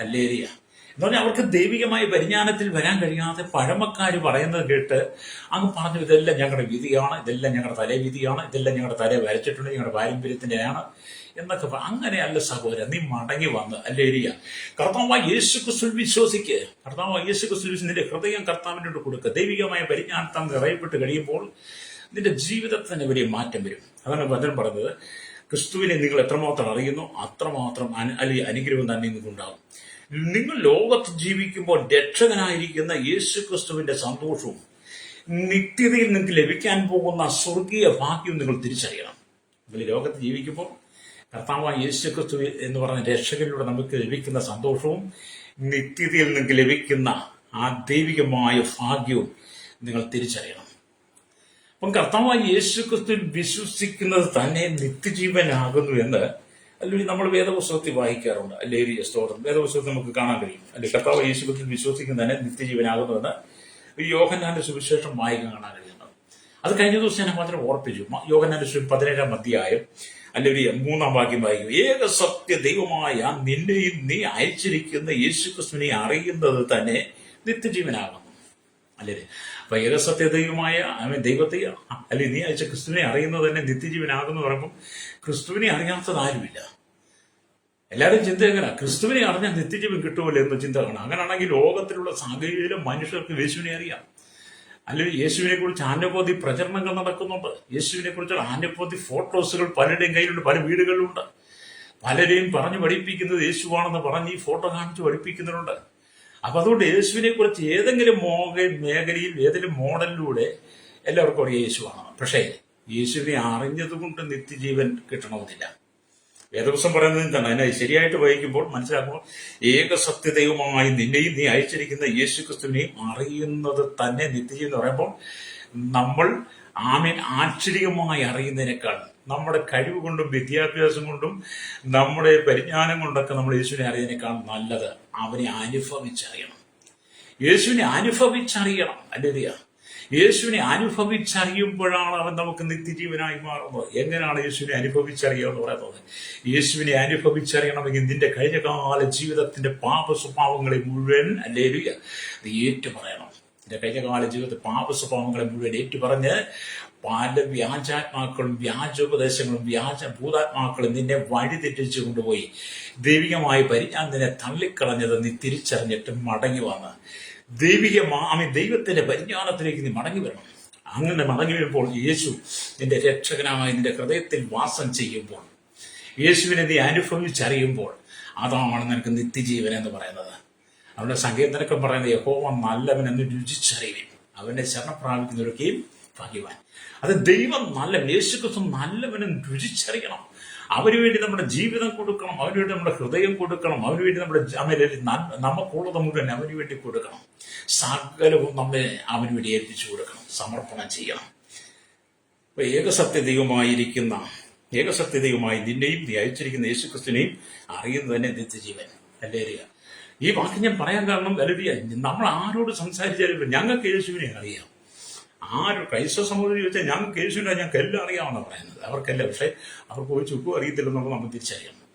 അല്ലേരിയ. എന്ന് പറഞ്ഞാൽ അവർക്ക് ദൈവികമായ പരിജ്ഞാനത്തിൽ വരാൻ കഴിയാതെ പഴമക്കാർ പറയുന്നത് കേട്ട് അങ്ങ് പറഞ്ഞു, ഇതെല്ലാം ഞങ്ങളുടെ വിധിയാണ്, ഇതെല്ലാം ഞങ്ങളുടെ തലേ വിധിയാണ്, ഇതെല്ലാം ഞങ്ങളുടെ തലേ വരച്ചിട്ടുണ്ട്, ഞങ്ങളുടെ പാരമ്പര്യത്തിൻ്റെയാണ് എന്നൊക്കെ. അങ്ങനെയല്ല സഹോദരൻ, നീ മടങ്ങി വന്ന് അല്ലേരിയ കർത്താവായ യേശു ക്രിസ്തുവിൽ വിശ്വസിക്ക്. കർത്താവായ യേശു ക്രിസ്തുവിൽ നിന്റെ ഹൃദയം കർത്താവിനോട് കൊടുക്കുക. ദൈവികമായ പരിജ്ഞാനത്താൽ നിറയപ്പെട്ട് കഴിയുമ്പോൾ നിന്റെ ജീവിതത്തിന് വലിയ മാറ്റം വരും. അതാണ് വചനം പറഞ്ഞത്. ക്രിസ്തുവിനെ നിങ്ങൾ എത്രമാത്രം അറിയുന്നു അത്രമാത്രം അല്ലെങ്കിൽ അനുഗ്രഹം തന്നെ നിങ്ങൾക്കുണ്ടാകും. നിങ്ങൾ ലോകത്ത് ജീവിക്കുമ്പോൾ രക്ഷകനായിരിക്കുന്ന യേശു ക്രിസ്തുവിന്റെ സന്തോഷവും നിത്യതയിൽ നിങ്ങൾക്ക് ലഭിക്കാൻ പോകുന്ന സ്വർഗീയ ഭാഗ്യവും നിങ്ങൾ തിരിച്ചറിയണം. നിങ്ങൾ ലോകത്ത് ജീവിക്കുമ്പോൾ കർത്താവായ യേശു ക്രിസ്തു എന്ന് പറഞ്ഞ രക്ഷകനിലൂടെ നമുക്ക് ലഭിക്കുന്ന സന്തോഷവും നിത്യതയിൽ നിങ്ങൾക്ക് ലഭിക്കുന്ന ആ ദൈവികമായ ഭാഗ്യവും നിങ്ങൾ തിരിച്ചറിയണം. അപ്പം കർത്താവായ യേശു ക്രിസ്തുവിൽ വിശ്വസിക്കുന്നത് തന്നെ നിത്യജീവനാകുന്നു എന്ന് അല്ലെങ്കിൽ നമ്മൾ വേദപുസ്തകത്തിൽ വായിക്കാറുണ്ട്. അല്ലെങ്കിൽ സ്തോത്രം, വേദപുസ്തകത്തിൽ നമുക്ക് കാണാൻ കഴിയും. അല്ലെങ്കിൽ കർത്താവ് യേശു ക്രിസ്തുവിൽ വിശ്വസിക്കുന്നത് തന്നെ നിത്യജീവനാകുന്നുവെന്ന് യോഹന്നാന്റെ സുവിശേഷം വായിക്കാൻ കാണാൻ കഴിയുന്നത്. അത് കഴിഞ്ഞ ദിവസം ഞാൻ മാത്രം ഓർപ്പിച്ചു. യോഹന്നാന്റെ 17-ാം അധ്യായം അല്ലെങ്കിൽ 3-ാം വാക്യം വായിക്കും. ഏക സത്യ ദൈവമായ നിന്നെയും നീ അയച്ചിരിക്കുന്ന യേശു ക്രിസ്തുവിനെ അറിയുന്നത് തന്നെ നിത്യജീവനാകുന്നു. അല്ലേ? അപ്പൊ ഏകസത്യ ദൈവമായ ദൈവത്തെ അല്ലെങ്കിൽ നീ അയച്ച ക്രിസ്തുവിനെ അറിയുന്നത് തന്നെ നിത്യജീവനാകുന്നു പറയുമ്പോൾ ക്രിസ്തുവിനെ അറിയാത്തത് ആരുമില്ല. എല്ലാവരും ചിന്ത എങ്ങനെ? ക്രിസ്തുവിനെ അറിഞ്ഞാൽ നിത്യജീവൻ കിട്ടുമല്ലോ എന്ന ചിന്ത കാണാം. അങ്ങനെയാണെങ്കിൽ ലോകത്തിലുള്ള സാഹചര്യം മനുഷ്യർക്ക് യേശുവിനെ അറിയാം. അല്ലെങ്കിൽ യേശുവിനെ കുറിച്ച് അനവധി പ്രചരണങ്ങൾ നടക്കുന്നുണ്ട്. യേശുവിനെ കുറിച്ചുള്ള അനവധി ഫോട്ടോസുകൾ പലരുടെയും കയ്യിലുണ്ട്, പല വീടുകളിലുണ്ട്. പലരെയും പറഞ്ഞു പഠിപ്പിക്കുന്നത് യേശുവാണെന്ന് പറഞ്ഞ് ഈ ഫോട്ടോ കാണിച്ച് പഠിപ്പിക്കുന്നുണ്ട്. അപ്പൊ അതുകൊണ്ട് യേശുവിനെ കുറിച്ച് ഏതെങ്കിലും മേഖലയിൽ ഏതെങ്കിലും മോഡലിലൂടെ എല്ലാവർക്കും അറിയാം യേശുവാണ്. പക്ഷേ യേശുവിനെ അറിഞ്ഞതുകൊണ്ട് നിത്യജീവൻ കിട്ടണമെന്നില്ല. വേദപുസ്തകം പറയുന്നത് എന്താണ്? അതിനെ ശരിയായിട്ട് വായിക്കുമ്പോൾ മനസ്സിലാക്കുമ്പോൾ ഏക സത്യദൈവമായി നിന്നെയും നീ അയച്ചിരിക്കുന്ന യേശു ക്രിസ്തുവിനെയും അറിയുന്നത് തന്നെ നിത്യജീവൻ എന്ന് പറയുമ്പോൾ നമ്മൾ ആശ്ചര്യമായി അറിയുന്നതിനേക്കാൾ നമ്മുടെ കഴിവ് കൊണ്ടും വിദ്യാഭ്യാസം കൊണ്ടും നമ്മുടെ പരിജ്ഞാനം കൊണ്ടൊക്കെ നമ്മൾ യേശുവിനെ അറിയുന്നതിനേക്കാൾ നല്ലത് അവനെ അനുഭവിച്ചറിയണം. യേശുവിനെ അനുഭവിച്ചറിയണം. അല്ലേറിയ. യേശുവിനെ അനുഭവിച്ചറിയുമ്പോഴാണ് അവൻ നമുക്ക് നിത്യജീവനായി മാറുന്നത്. എങ്ങനെയാണ് യേശുവിനെ അനുഭവിച്ചറിയുക എന്ന് പറയുന്നത്? യേശുവിനെ അനുഭവിച്ചറിയണമെങ്കിൽ നിന്റെ കഴിഞ്ഞകാല ജീവിതത്തിന്റെ പാപ സ്വഭാവങ്ങളെ മുഴുവൻ അല്ലേറിയ നീ ഏറ്റുപറയണം. നിന്റെ കഴിഞ്ഞകാല ജീവിതത്തിൽ പാപ സ്വഭാവങ്ങളെ മുഴുവൻ ഏറ്റുപറഞ്ഞ് പല വ്യാജാത്മാക്കളും വ്യാജോപദേശങ്ങളും വ്യാജ ഭൂതാത്മാക്കളും നിന്നെ വഴിതെറ്റിച്ചു കൊണ്ടുപോയി ദൈവികമായ പരിജ്ഞാനം നിന്നെ തള്ളിക്കളഞ്ഞത് നീ തിരിച്ചറിഞ്ഞിട്ട് മടങ്ങി വന്ന് ദൈവത്തിന്റെ പരിജ്ഞാനത്തിലേക്ക് നീ മടങ്ങി വരണം. അങ്ങനെ മടങ്ങി വരുമ്പോൾ യേശു നിന്റെ രക്ഷകനായി നിന്റെ ഹൃദയത്തിൽ വാസം ചെയ്യുമ്പോൾ, യേശുവിനെ നീ അനുഭവിച്ചറിയുമ്പോൾ, അതാണ് നിനക്ക് നിത്യജീവൻ എന്ന് പറയുന്നത്. അവന്റെ സങ്കീർത്തനൊക്കെ പറയുന്നത് യഹോവ നല്ലവനെന്ന് രുചിച്ചറിയുവിൻ, അവന്റെ ശരണം പ്രാപിക്കുന്നവരൊക്കെയും ഭാഗ്യവാൻ. അത് ദൈവം നല്ലവൻ, യേശുക്രിസ്തു നല്ലവനും രുചിച്ചറിയണം. അവനുവേണ്ടി നമ്മുടെ ജീവിതം കൊടുക്കണം, അവനുവേണ്ടി നമ്മുടെ ഹൃദയം കൊടുക്കണം, അവനുവേണ്ടി നമുക്കുള്ളത് മുഴുവൻ അവന് വേണ്ടി കൊടുക്കണം. സകലവും നമ്മെ അവന് വേണ്ടി ഏൽപ്പിച്ചു കൊടുക്കണം, സമർപ്പണം ചെയ്യണം. അപ്പൊ ഏകസത്യ ദൈവമായി നിന്നെയും നീ അയച്ചിരിക്കുന്ന യേശുക്രിസ്തുവിനെയും അറിയുന്നത് തന്നെ നിത്യജീവൻ. അല്ലേരിയ. ഈ വാക്ക് ഞാൻ പറയാൻ കാരണം അല്ലേരിയ, നമ്മൾ ആരോട് സംസാരിച്ചാലും ഞങ്ങൾക്ക് യേശുവിനെ അറിയാം. ക്രൈസ്തവ സമൂഹത്തിൽ ചോദിച്ചാൽ ഞങ്ങൾക്ക് യേശുവിനെ ഞങ്ങൾക്ക് എല്ലാം അറിയാമെന്നാണ് പറയുന്നത്. അവർക്കെല്ലാം, പക്ഷെ അവർക്ക് ഒരു ചുക്കും അറിയത്തില്ലെന്നുള്ളത് നമ്മൾ തിരിച്ചറിയണം.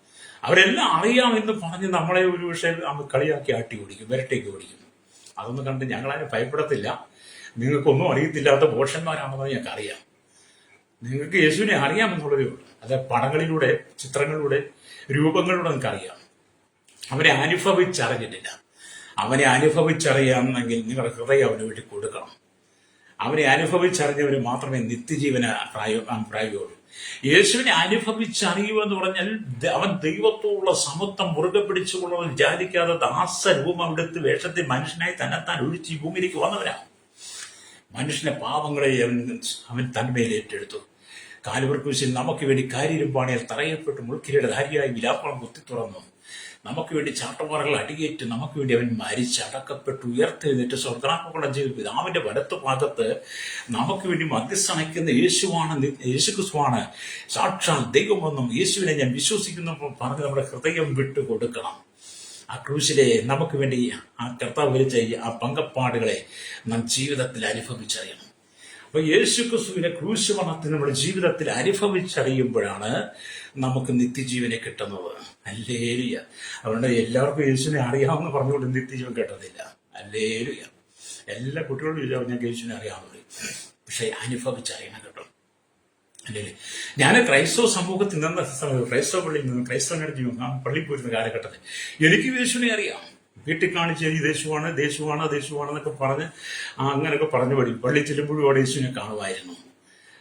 അവരെല്ലാം അറിയാമെന്ന് പറഞ്ഞ് നമ്മളെ ഒരു വിഷയം കളിയാക്കി ആട്ടി ഓടിക്കും, വിരട്ടേക്ക് ഓടിക്കും. അതൊന്നും കണ്ട് ഞങ്ങളതിന് ഭയപ്പെടത്തില്ല. നിങ്ങൾക്കൊന്നും അറിയത്തില്ലാത്ത ഭോഷന്മാരാണെന്ന് ഞങ്ങൾക്ക് അറിയാം. നിങ്ങൾക്ക് യേശുവിനെ അറിയാമെന്നുള്ളതേ ഉള്ളൂ. അത് പടങ്ങളിലൂടെ, ചിത്രങ്ങളിലൂടെ, രൂപങ്ങളിലൂടെ നിങ്ങൾക്ക് അറിയാം. അവനെ അനുഭവിച്ചറിഞ്ഞിട്ടില്ല. അവനെ അനുഭവിച്ചറിയാമെന്നെങ്കിൽ നിങ്ങളുടെ ഹൃദയം അവന് വേണ്ടി കൊടുക്കണം. അവനെ അനുഭവിച്ചറിഞ്ഞവന് മാത്രമേ നിത്യജീവന പ്രായോഗികയുള്ളൂ. യേശുവിനെ അനുഭവിച്ചറിയുക എന്ന് പറഞ്ഞാൽ അവൻ ദൈവത്തോടുള്ള സമത്വം മുറുകെ പിടിച്ചുകൊള്ളുന്നത് വിചാരിക്കാതെ ദാസരൂപം അവിടുത്തെ വേഷത്തിൽ മനുഷ്യനായി തന്നെത്താൻ ഒഴിച്ച് ഈ ഭൂമിയിലേക്ക് വന്നവനാണ്. മനുഷ്യന്റെ പാപങ്ങളെ അവൻ തന്മേൽ ഏറ്റെടുത്തു. കാൽവരി ക്രൂശിൽ നമുക്ക് വേണ്ടി കാരിരുമ്പാണിയാൽ തറയപ്പെട്ടു മുൾക്കിരയുടെ ധാരിയായി വിലാപ്പളം കുത്തി തുറന്നു. നമുക്ക് വേണ്ടി ചാട്ടവാറകൾ അടിയേറ്റ് നമുക്ക് വേണ്ടി അവൻ മരിച്ച് അടക്കപ്പെട്ടു ഉയർത്തെഴുന്നേറ്റ് സ്വർഗ്ഗാരോഹണം ചെയ്തു പിതാവിന്റെ വലത്ത് ഭാഗത്ത് നമുക്ക് വേണ്ടി മധ്യസ്ഥനയ്ക്കുന്ന യേശുക്രിസ്തുവാണ് സാക്ഷാൽ ദൈവമെന്നും യേശുവിനെ ഞാൻ വിശ്വസിക്കുന്നു പറഞ്ഞ് നമ്മുടെ ഹൃദയം വിട്ടു കൊടുക്കണം. ആ ക്രൂശിലെ നമുക്ക് വേണ്ടി ആ കർത്താവ് വരിച്ച ആ പങ്കപ്പാടുകളെ നാം ജീവിതത്തിൽ അനുഭവിച്ചറിയണം. അപ്പൊ യേശുക്രിസ്തുവിനെ ക്രൂശ് മരണത്തിന് നമ്മുടെ ജീവിതത്തിൽ അനുഭവിച്ചറിയുമ്പോഴാണ് നമുക്ക് നിത്യജീവനെ കിട്ടുന്നത്. ഹല്ലേലൂയ. അതുകൊണ്ട് എല്ലാവർക്കും യേശുവിനെ അറിയാമെന്ന് പറഞ്ഞുകൊണ്ട് നിത്യജീവൻ കിട്ടത്തില്ല. ഹല്ലേലൂയ. എല്ലാ കുട്ടികളോടും ചോദിച്ചാൽ ഞങ്ങൾക്ക് യേശുവിനെ അറിയാമെന്ന്, പക്ഷെ അനുഭവിച്ചറിയണം കേട്ടോ. അല്ലേ, ഞാൻ ക്രൈസ്തവ സമൂഹത്തിൽ നിന്ന സമയത്ത്, ക്രൈസ്തവ പള്ളിയിൽ നിന്ന് ക്രൈസ്തവ പള്ളിയിൽ പോയിരുന്ന കാലഘട്ടത്തിൽ എനിക്ക് യേശുവിനെ അറിയാം. വീട്ടിൽ കാണിച്ച് ഈ ദേശുവാണെന്നൊക്കെ പറഞ്ഞ് അങ്ങനെയൊക്കെ പറഞ്ഞു പഠിക്കും. പള്ളി ചെല്ലുമ്പോഴും അവിടെ യേശുവിനെ കാണുമായിരുന്നു.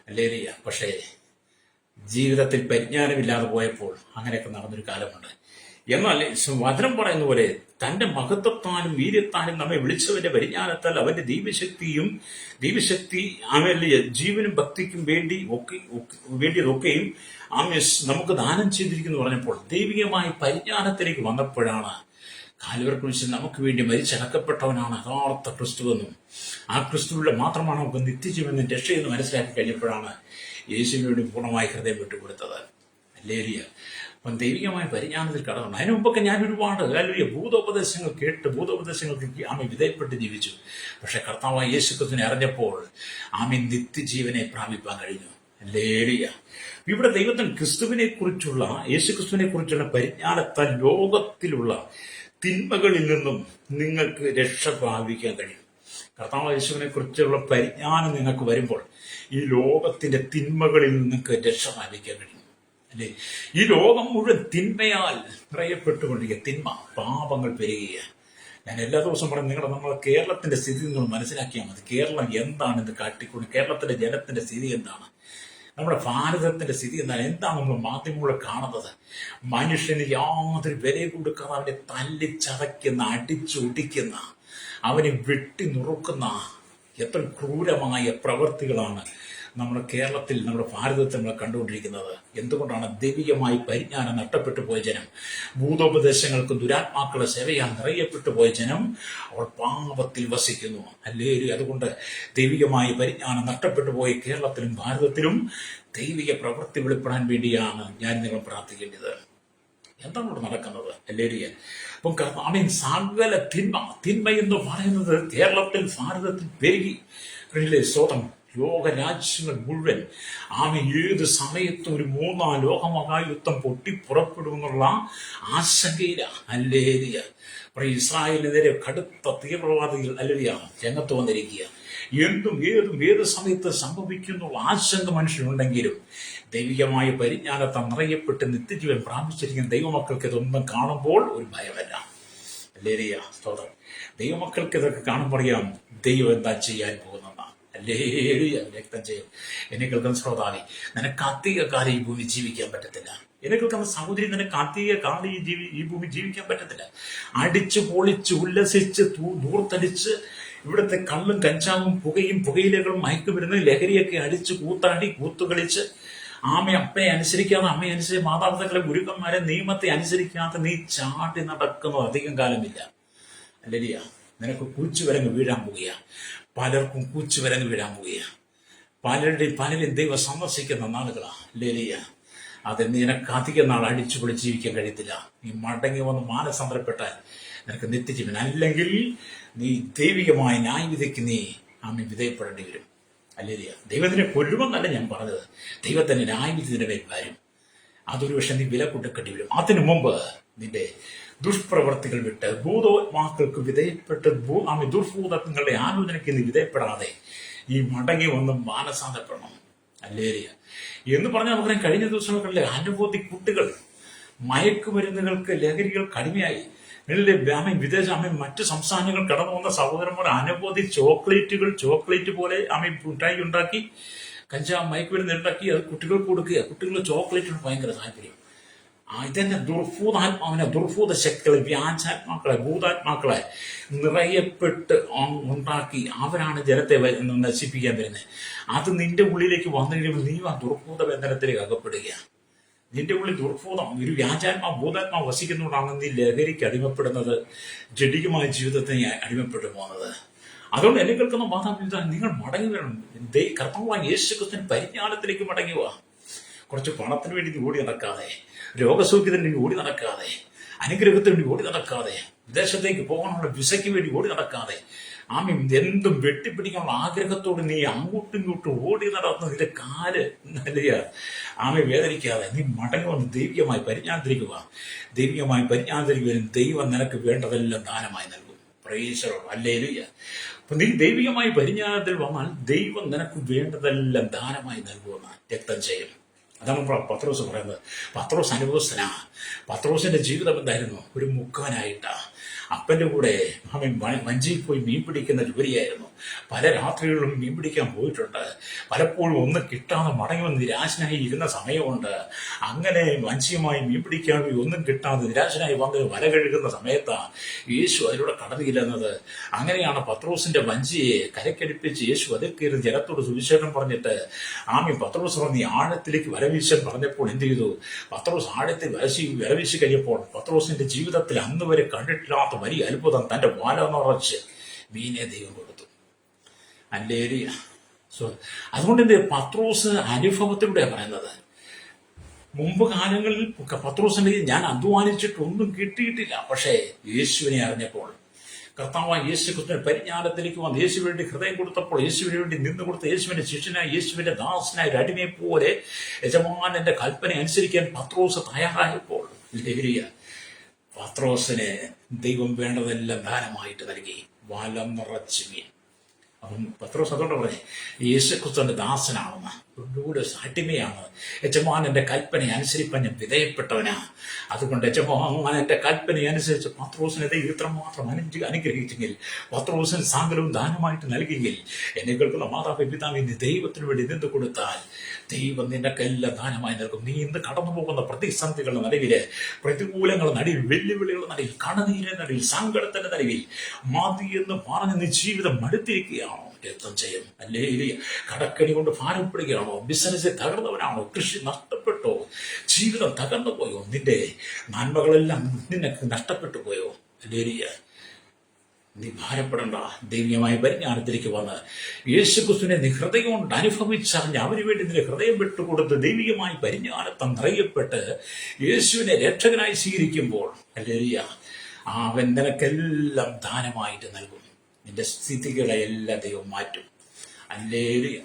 അല്ലേലിയ. പക്ഷേ ജീവിതത്തിൽ പരിജ്ഞാനമില്ലാതെ പോയപ്പോൾ അങ്ങനെയൊക്കെ നടന്നൊരു കാലമുണ്ട്. എന്നാൽ വചനം പറയുന്ന പോലെ തന്റെ മഹത്വത്താലും വീര്യത്താലും നമ്മെ വിളിച്ചവന്റെ പരിജ്ഞാനത്താൽ അവന്റെ ദൈവശക്തി ആമേലിയ ജീവനും ഭക്തിക്കും വേണ്ടിയതൊക്കെയും ആമേ നമുക്ക് ദാനം ചെയ്തിരിക്കുന്നു പറഞ്ഞപ്പോൾ ദൈവികമായ പരിജ്ഞാനത്തിലേക്ക് വന്നപ്പോഴാണ് കാൽവരി ക്രൂശിൽ നമുക്ക് വേണ്ടി മരിച്ചടക്കപ്പെട്ടവനാണ് യഥാർത്ഥ ക്രിസ്തുവെന്നും ആ ക്രിസ്തുവിലെ മാത്രമാണ് നമുക്ക് നിത്യജീവനും രക്ഷയെന്ന് മനസ്സിലാക്കി കഴിഞ്ഞപ്പോഴാണ് യേശുവിന് വേണ്ടി പൂർണ്ണമായി ഹൃദയം വിട്ടുകൊടുത്തത്. ഹല്ലേലൂയ. അപ്പം ദൈവികമായ പരിജ്ഞാനത്തിൽ കടന്നു. അതിനു മുമ്പൊക്കെ ഞാൻ ഒരുപാട് ഭൂതോപദേശങ്ങൾ കേട്ട് ഭൂതോപദേശങ്ങൾക്ക് ആമെ വിധേയപ്പെട്ട് ജീവിച്ചു. പക്ഷെ കർത്താവായ യേശുക്രിസ്തുവിനെ അറിഞ്ഞപ്പോൾ ആമെ നിത്യജീവനെ പ്രാപിപ്പാൻ കഴിഞ്ഞു. ഹല്ലേലൂയ. ഇവിടെ ദൈവത്തിന് യേശുക്രിസ്തുവിനെ കുറിച്ചുള്ള പരിജ്ഞാനത്താൽ ലോകത്തിലുള്ള തിന്മകളിൽ നിന്നും നിങ്ങൾക്ക് രക്ഷ പ്രാപിക്കാൻ കഴിയും. കർത്താവ് യേശുവിനെ കുറിച്ചുള്ള പരിജ്ഞാനം നിങ്ങൾക്ക് വരുമ്പോൾ ഈ ലോകത്തിന്റെ തിന്മകളിൽ നിങ്ങൾക്ക് രക്ഷ പ്രാപിക്കാൻ കഴിയും. അല്ലേ, ഈ ലോകം മുഴുവൻ തിന്മയാൽ നിറയപ്പെട്ടുകൊണ്ടിരിക്കുക. തിന്മ, പാപങ്ങൾ പെരുകുക. ഞാൻ എല്ലാ ദിവസവും പറഞ്ഞു, നമ്മുടെ കേരളത്തിന്റെ സ്ഥിതി നിങ്ങൾ മനസ്സിലാക്കിയാൽ മതി. കേരളം എന്താണ് ഇത് കാട്ടിക്കൊണ്ട്, കേരളത്തിന്റെ ജനത്തിന്റെ സ്ഥിതി എന്താണ്, നമ്മുടെ ഭാരതത്തിന്റെ സ്ഥിതി എന്താണ് നമ്മൾ മാധ്യമങ്ങളെ കാണുന്നത്. മനുഷ്യന് യാതൊരു വില കൊടുക്കാതെ അവനെ തല്ലിച്ചതയ്ക്കുന്ന, അടിച്ചൊടിക്കുന്ന, അവനെ വെട്ടി നുറുക്കുന്ന എത്ര ക്രൂരമായ പ്രവൃത്തികളാണ് നമ്മുടെ കേരളത്തിൽ, നമ്മുടെ ഭാരതത്തിൽ നമ്മൾ കണ്ടുകൊണ്ടിരിക്കുന്നത്. എന്തുകൊണ്ടാണ്? ദൈവികമായി പരിജ്ഞാനം നഷ്ടപ്പെട്ടു പോയ ജനം, ഭൂതോപദേശങ്ങൾക്ക് ദുരാത്മാക്കളുടെ സേവയാൽ നിറയപ്പെട്ടു പോയ ജനം അവർ പാപത്തിൽ വസിക്കുന്നു. അല്ലേലും അതുകൊണ്ട് ദൈവികമായി പരിജ്ഞാനം നഷ്ടപ്പെട്ടു പോയ കേരളത്തിലും ഭാരതത്തിലും ദൈവിക പ്രവൃത്തി വെളിപ്പെടാൻ വേണ്ടിയാണ് ഞാൻ നിങ്ങൾ പ്രാർത്ഥിക്കേണ്ടത്. എന്താണ് ഇവിടെ നടക്കുന്നത്? അല്ലേരിയ. അപ്പം സകല തിന്മ എന്ന് പറയുന്നത് കേരളത്തിൽ, ഭാരതത്തിൽ പെരുകി. സ്വതം ലോകരാജ്യങ്ങൾ മുഴുവൻ ഏത് സമയത്തും ഒരു 3-ാം ലോകമഹായുദ്ധം പൊട്ടിപ്പുറപ്പെടുമെന്നുള്ള ആശങ്കയിലാണ്. അല്ലേരിയ. ഇസ്രായേലിനെതിരെ കടുത്ത തീവ്രവാദികൾ അല്ലേരിയ രംഗത്ത് വന്നിരിക്കുക. എന്തും ഏതും ഏത് സമയത്ത് സംഭവിക്കുന്നുള്ള ആശങ്ക മനുഷ്യനുണ്ടെങ്കിലും ദൈവികമായ പരിജ്ഞാനത്തെ നിറയപ്പെട്ട് നിത്യജീവൻ പ്രാപിച്ചിരിക്കുന്ന ദൈവമക്കൾക്ക് ഇതൊന്നും കാണുമ്പോൾ ഒരു ഭയമല്ല. ഹല്ലേലൂയ, സ്തോത്രം. ദൈവമക്കൾക്ക് ഇതൊക്കെ കാണുമ്പോൾ അറിയാം ദൈവം എന്താ ചെയ്യാൻ പോകുന്നതാണ്. ഹല്ലേലൂയ, വ്യക്തം ചെയ്യും. എന്നെ കേൾക്കുന്ന ശ്രോതാവേ, നിനക്ക് അധിക കാലം ഈ ഭൂമി ജീവിക്കാൻ പറ്റത്തില്ല. എന്നെ കേൾക്കുന്ന സഹോദരി, നിനക്ക് അധിക കാലം ഈ ഭൂമി ജീവിക്കാൻ പറ്റത്തില്ല. അടിച്ച് പൊളിച്ച് ഉല്ലസിച്ച് ദൂർത്തടിച്ച് ഇവിടുത്തെ കള്ളും കഞ്ചാവും പുകയും പുകയിലകളും മയക്കുമരുന്ന് ലഹരിയൊക്കെ അടിച്ച് കൂത്താടി കൂത്തുകളിച്ച് അപ്പനെ അനുസരിക്കാതെ അമ്മയെ അനുസരിച്ച് മാതാപിതാക്കളെ ഗുരുക്കന്മാരെ നിയമത്തെ അനുസരിക്കാതെ നീ ചാടി നടക്കുന്നത് അധികം കാലമില്ല. അല്ലല്ല, നിനക്ക് കൂച്ചുവരങ്ങ് വീഴാൻ പോവുക. പലർക്കും കൂച്ചുവരങ്ങ് വീഴാൻ പോവുക. പലരും ദൈവം സന്ദർശിക്കുന്ന നാളുകളാ. ലേലിയ, അത് നിനക്ക് അധികം നാൾ അടിച്ചു പൊളിച്ച് ജീവിക്കാൻ കഴിയത്തില്ല. നീ മടങ്ങി വന്ന് മാനസാന്തരപ്പെട്ടാൽ നിനക്ക് നിത്യജീവൻ. അല്ലെങ്കിൽ നീ ദൈവികമായ ന്യായവിധിക്ക് നീ വിധേയപ്പെടേണ്ടി വരും. അല്ലേലിയ, ദൈവത്തിനെ കൊല്ലുമെന്നല്ല ഞാൻ പറഞ്ഞത്, ദൈവത്തിന്റെ ന്യായവിധിന്റെ മേൽ വരും. അതൊരു പക്ഷെ നീ വില കൊടുക്കേണ്ടി വരും. അതിനു മുമ്പ് നിന്റെ ദുഷ്പ്രവർത്തികൾ വിട്ട് ഭൂതോത്മാക്കൾക്ക് വിധേയപ്പെട്ട് ദുർഭൂതങ്ങളുടെ ആലോചനയ്ക്ക് നീ വിധേയപ്പെടാതെ ഈ മടങ്ങി വന്ന് മാനസാന്തരപ്പെടണം. അല്ലേലിയ എന്ന് പറഞ്ഞാൽ നമുക്കറിയാം, കഴിഞ്ഞ ദിവസങ്ങളിലെ അനവധി കുട്ടികൾ മയക്കുമരുന്നുകൾക്ക് ലഹരികൾക്ക് അടിമയായി വിദേശ മറ്റു സംസ്ഥാനങ്ങൾ കടന്നു വന്ന സഹോദരന്മാർ അനവധി ചോക്ലേറ്റ് പോലെ മിഠായി ഉണ്ടാക്കി കഞ്ചാവ് മയക്കുമരുന്ന് ഉണ്ടാക്കി അത് കുട്ടികൾക്ക് കൊടുക്കുക. കുട്ടികൾ ചോക്ലേറ്റിന് ഭയങ്കര താല്പര്യം. ഇതന്നെ ദുർഭൂത ശക്തികളെ, വ്യാജാത്മാക്കളെ, ഭൂതാത്മാക്കളെ നിറയപ്പെട്ട് ഉണ്ടാക്കി അവരാണ് ജനത്തെ നശിപ്പിക്കാൻ വരുന്നത്. അത് നിന്റെ ഉള്ളിലേക്ക് വന്നു കഴിയുമ്പോൾ നീ ആ ദുർഭൂത ബന്ധനത്തിലേക്ക് അകപ്പെടുക. നിന്റെ ഉള്ളിൽ ദുർഭൂതം, ഒരു വ്യാജാത്മാ ഭൂതാത്മാ വസിക്കുന്നതുകൊണ്ടാണ് നീ ലഹരിക്ക് അടിമപ്പെടുന്നത്, ജഡികമായ ജീവിതത്തിന് അടിമപ്പെട്ടു പോകുന്നത്. അതുകൊണ്ട് എന്നെ കേൾക്കുന്ന മാതാപിതാ, നിങ്ങൾ മടങ്ങി വരണം. കർത്താവായ യേശുക്രിസ്തുവിന്റെ പരിജ്ഞാനത്തിലേക്ക് മടങ്ങുക. കുറച്ച് പണത്തിന് വേണ്ടി നീ ഓടി നടക്കാതെ, രോഗസൗഖ്യത്തിന് വേണ്ടി ഓടി നടക്കാതെ, അനുഗ്രഹത്തിന് വേണ്ടി ഓടി നടക്കാതെ, വിദേശത്തേക്ക് പോകാനുള്ള വിസയ്ക്ക് വേണ്ടി ഓടി നടക്കാതെ, എന്തും വെട്ടിപ്പിടിക്കാനുള്ള ആഗ്രഹത്തോട് നീ അങ്ങോട്ടും ഇങ്ങോട്ടും ഓടി നടന്ന് നിന്റെ കാല് വേദനിക്കാതെ നീ മടങ്ങി വന്ന് ദൈവികമായി പരിജ്ഞാനത്തിരിക്കുക. ദൈവികമായി പരിജ്ഞാനത്തിരിക്കുവാനും ദൈവം നിനക്ക് വേണ്ടതെല്ലാം ദാനമായി നൽകും. Praise the Lord. ഹല്ലേലൂയ. അപ്പൊ നീ ദൈവികമായി പരിജ്ഞാനത്തിൽ വന്നാൽ ദൈവം നിനക്ക് വേണ്ടതെല്ലാം ദാനമായി നൽകുമെന്ന് രക്തം ചെയ്യും. അതാണ് പത്രോസ് പറയുന്നത്. പത്രോസ് അനുഭവസ്ഥനാ. പത്രോസിന്റെ ജീവിതം എന്തായിരുന്നു? ഒരു മുക്കവനായിട്ടാ. അപ്പന്റെ കൂടെ വഞ്ചിയിൽ പോയി മീൻ പിടിക്കുന്ന ജോലിയായിരുന്നു. പല രാത്രികളിലും മീൻ പിടിക്കാൻ പോയിട്ടുണ്ട്. പലപ്പോഴും ഒന്നും കിട്ടാതെ മടങ്ങി വന്ന് നിരാശനായി ഇരുന്ന സമയമുണ്ട്. അങ്ങനെ വഞ്ചിയുമായി മീൻ പിടിക്കാൻ പോയി ഒന്നും കിട്ടാതെ നിരാശനായി വന്ന് വല കഴുകുന്ന സമയത്താണ് യേശു അതിലൂടെ കടന്നില്ലെന്നത്. അങ്ങനെയാണ് പത്രോസിന്റെ വഞ്ചിയെ കരക്കടിപ്പിച്ച് യേശു അതിൽ കയറി ജനത്തോട് സുവിശേഷം പറഞ്ഞിട്ട് പത്രോസ് പറഞ്ഞ് ആഴത്തിലേക്ക് വലവീശാൻ പറഞ്ഞപ്പോൾ എന്ത് ചെയ്തു? പത്രോസ് ആഴത്തിൽ വലവീശി കഴിഞ്ഞപ്പോൾ പത്രോസിന്റെ ജീവിതത്തിൽ അന്ന് വരെ കണ്ടിട്ടില്ലാത്ത വലിയ അത്ഭുതം, തന്റെ വാല നിറച്ച് മീനെ ദൈവം കൊടുത്തു. ഹല്ലേലൂയ. അതുകൊണ്ട് എന്റെ പത്രോസ് അനുഭവത്തിലൂടെ പറയുന്നത്. മുമ്പ് കാലങ്ങളിൽ പത്രോസിന്റെ ഞാൻ അധ്വാനിച്ചിട്ടൊന്നും കിട്ടിയിട്ടില്ല. പക്ഷേ യേശുവിനെ അറിഞ്ഞപ്പോൾ, കർത്താവായ യേശുക്രിസ്തുവിന്റെ പരിജ്ഞാനത്തിലേക്ക് വന്ന് യേശുവിന് വേണ്ടി ഹൃദയം കൊടുത്തപ്പോൾ, യേശുവിന് വേണ്ടി നിന്ന് കൊടുത്ത യേശുവിന്റെ ശിഷ്യനായി, യേശുവിന്റെ ദാസനായ ഒരു അടിമയെ പോലെ യജമാനന്റെ കൽപ്പന അനുസരിക്കാൻ പത്രോസ് തയ്യാറായപ്പോൾ, പത്രോസിന് ദൈവം വേണ്ടതെല്ലാം ദാനമായിട്ട് നൽകി. വലം നിറച്ച് മീൻ. അപ്പം പത്രോസ് അതുകൊണ്ട് പറഞ്ഞേ, യേശുക്രിസ്തുവിന്റെ ദാസനാണെന്ന്, അടിമയാണ്. യജമാനന്റെ കൽപ്പന അനുസരിപ്പാൻ ഞാൻ വിധേയപ്പെട്ടവനാ. അതുകൊണ്ട് യജമാനന്റെ കൽപ്പന അനുസരിച്ച് പത്രോസിനെ ദൈവം ഇത്രമാത്രം അനുഗ്രഹിച്ചെങ്കിൽ, പത്രോസിന് സാങ്കലവും ദാനമായിട്ട് നൽകിയെങ്കിൽ, എന്നെ കേൾക്കുന്ന മാതാപിതാവിന് ദൈവത്തിന് വേണ്ടി നിന്ന് കൊടുത്താൽ ദൈവം നിനക്കെല്ലാം ദാനമായി നൽകും. നീ ഇന്ന് കടന്നു പോകുന്ന പ്രതിസന്ധികളുടെ നടുവില്, പ്രതികൂലങ്ങളുടെ നടുവിൽ, വെല്ലുവിളികളുടെ നടുവിൽ, കണ്ണുനീരിന്റെ നടുവിൽ, സങ്കടത്തിന്റെ നടുവിൽ മതി എന്ന് പറഞ്ഞ് നീ ജീവിതം മടുത്തിരിക്കുകയാണോ? രക്തം ചെയ്യും. അല്ലെങ്കിൽ കടക്കണി കൊണ്ട് ഭാരപ്പെടുകയാണോ? ബിസിനസ് തകർന്നവനാണോ? കൃഷി നഷ്ടപ്പെട്ടോ? ജീവിതം തകർന്നു പോയോ? നിന്റെ നന്മകളെല്ലാം നിനക്ക് നഷ്ടപ്പെട്ടു പോയോ? അല്ലെങ്കിൽ നീ ഭാരപ്പെടേണ്ട. ദൈവികമായ പരിജ്ഞാനത്തിലേക്ക് വന്ന് യേശുക്രിസ്തുവിനെ നീ ഹൃദയം കൊണ്ട് അനുഭവിച്ചറിഞ്ഞ് അവന് വേണ്ടി നിന്റെ ഹൃദയം വിട്ടുകൊടുത്ത് ദൈവികമായ പരിജ്ഞാനത്തെ നിറയപ്പെട്ട് യേശുവിനെ രക്ഷകനായി സ്വീകരിക്കുമ്പോൾ, ഹല്ലേലൂയ, അവൻ നിനക്കെല്ലാം ദാനമായിട്ട് നൽകും. നിന്റെ സ്ഥിതികളെ എല്ലാം ദൈവം മാറ്റും. ഹല്ലേലൂയ.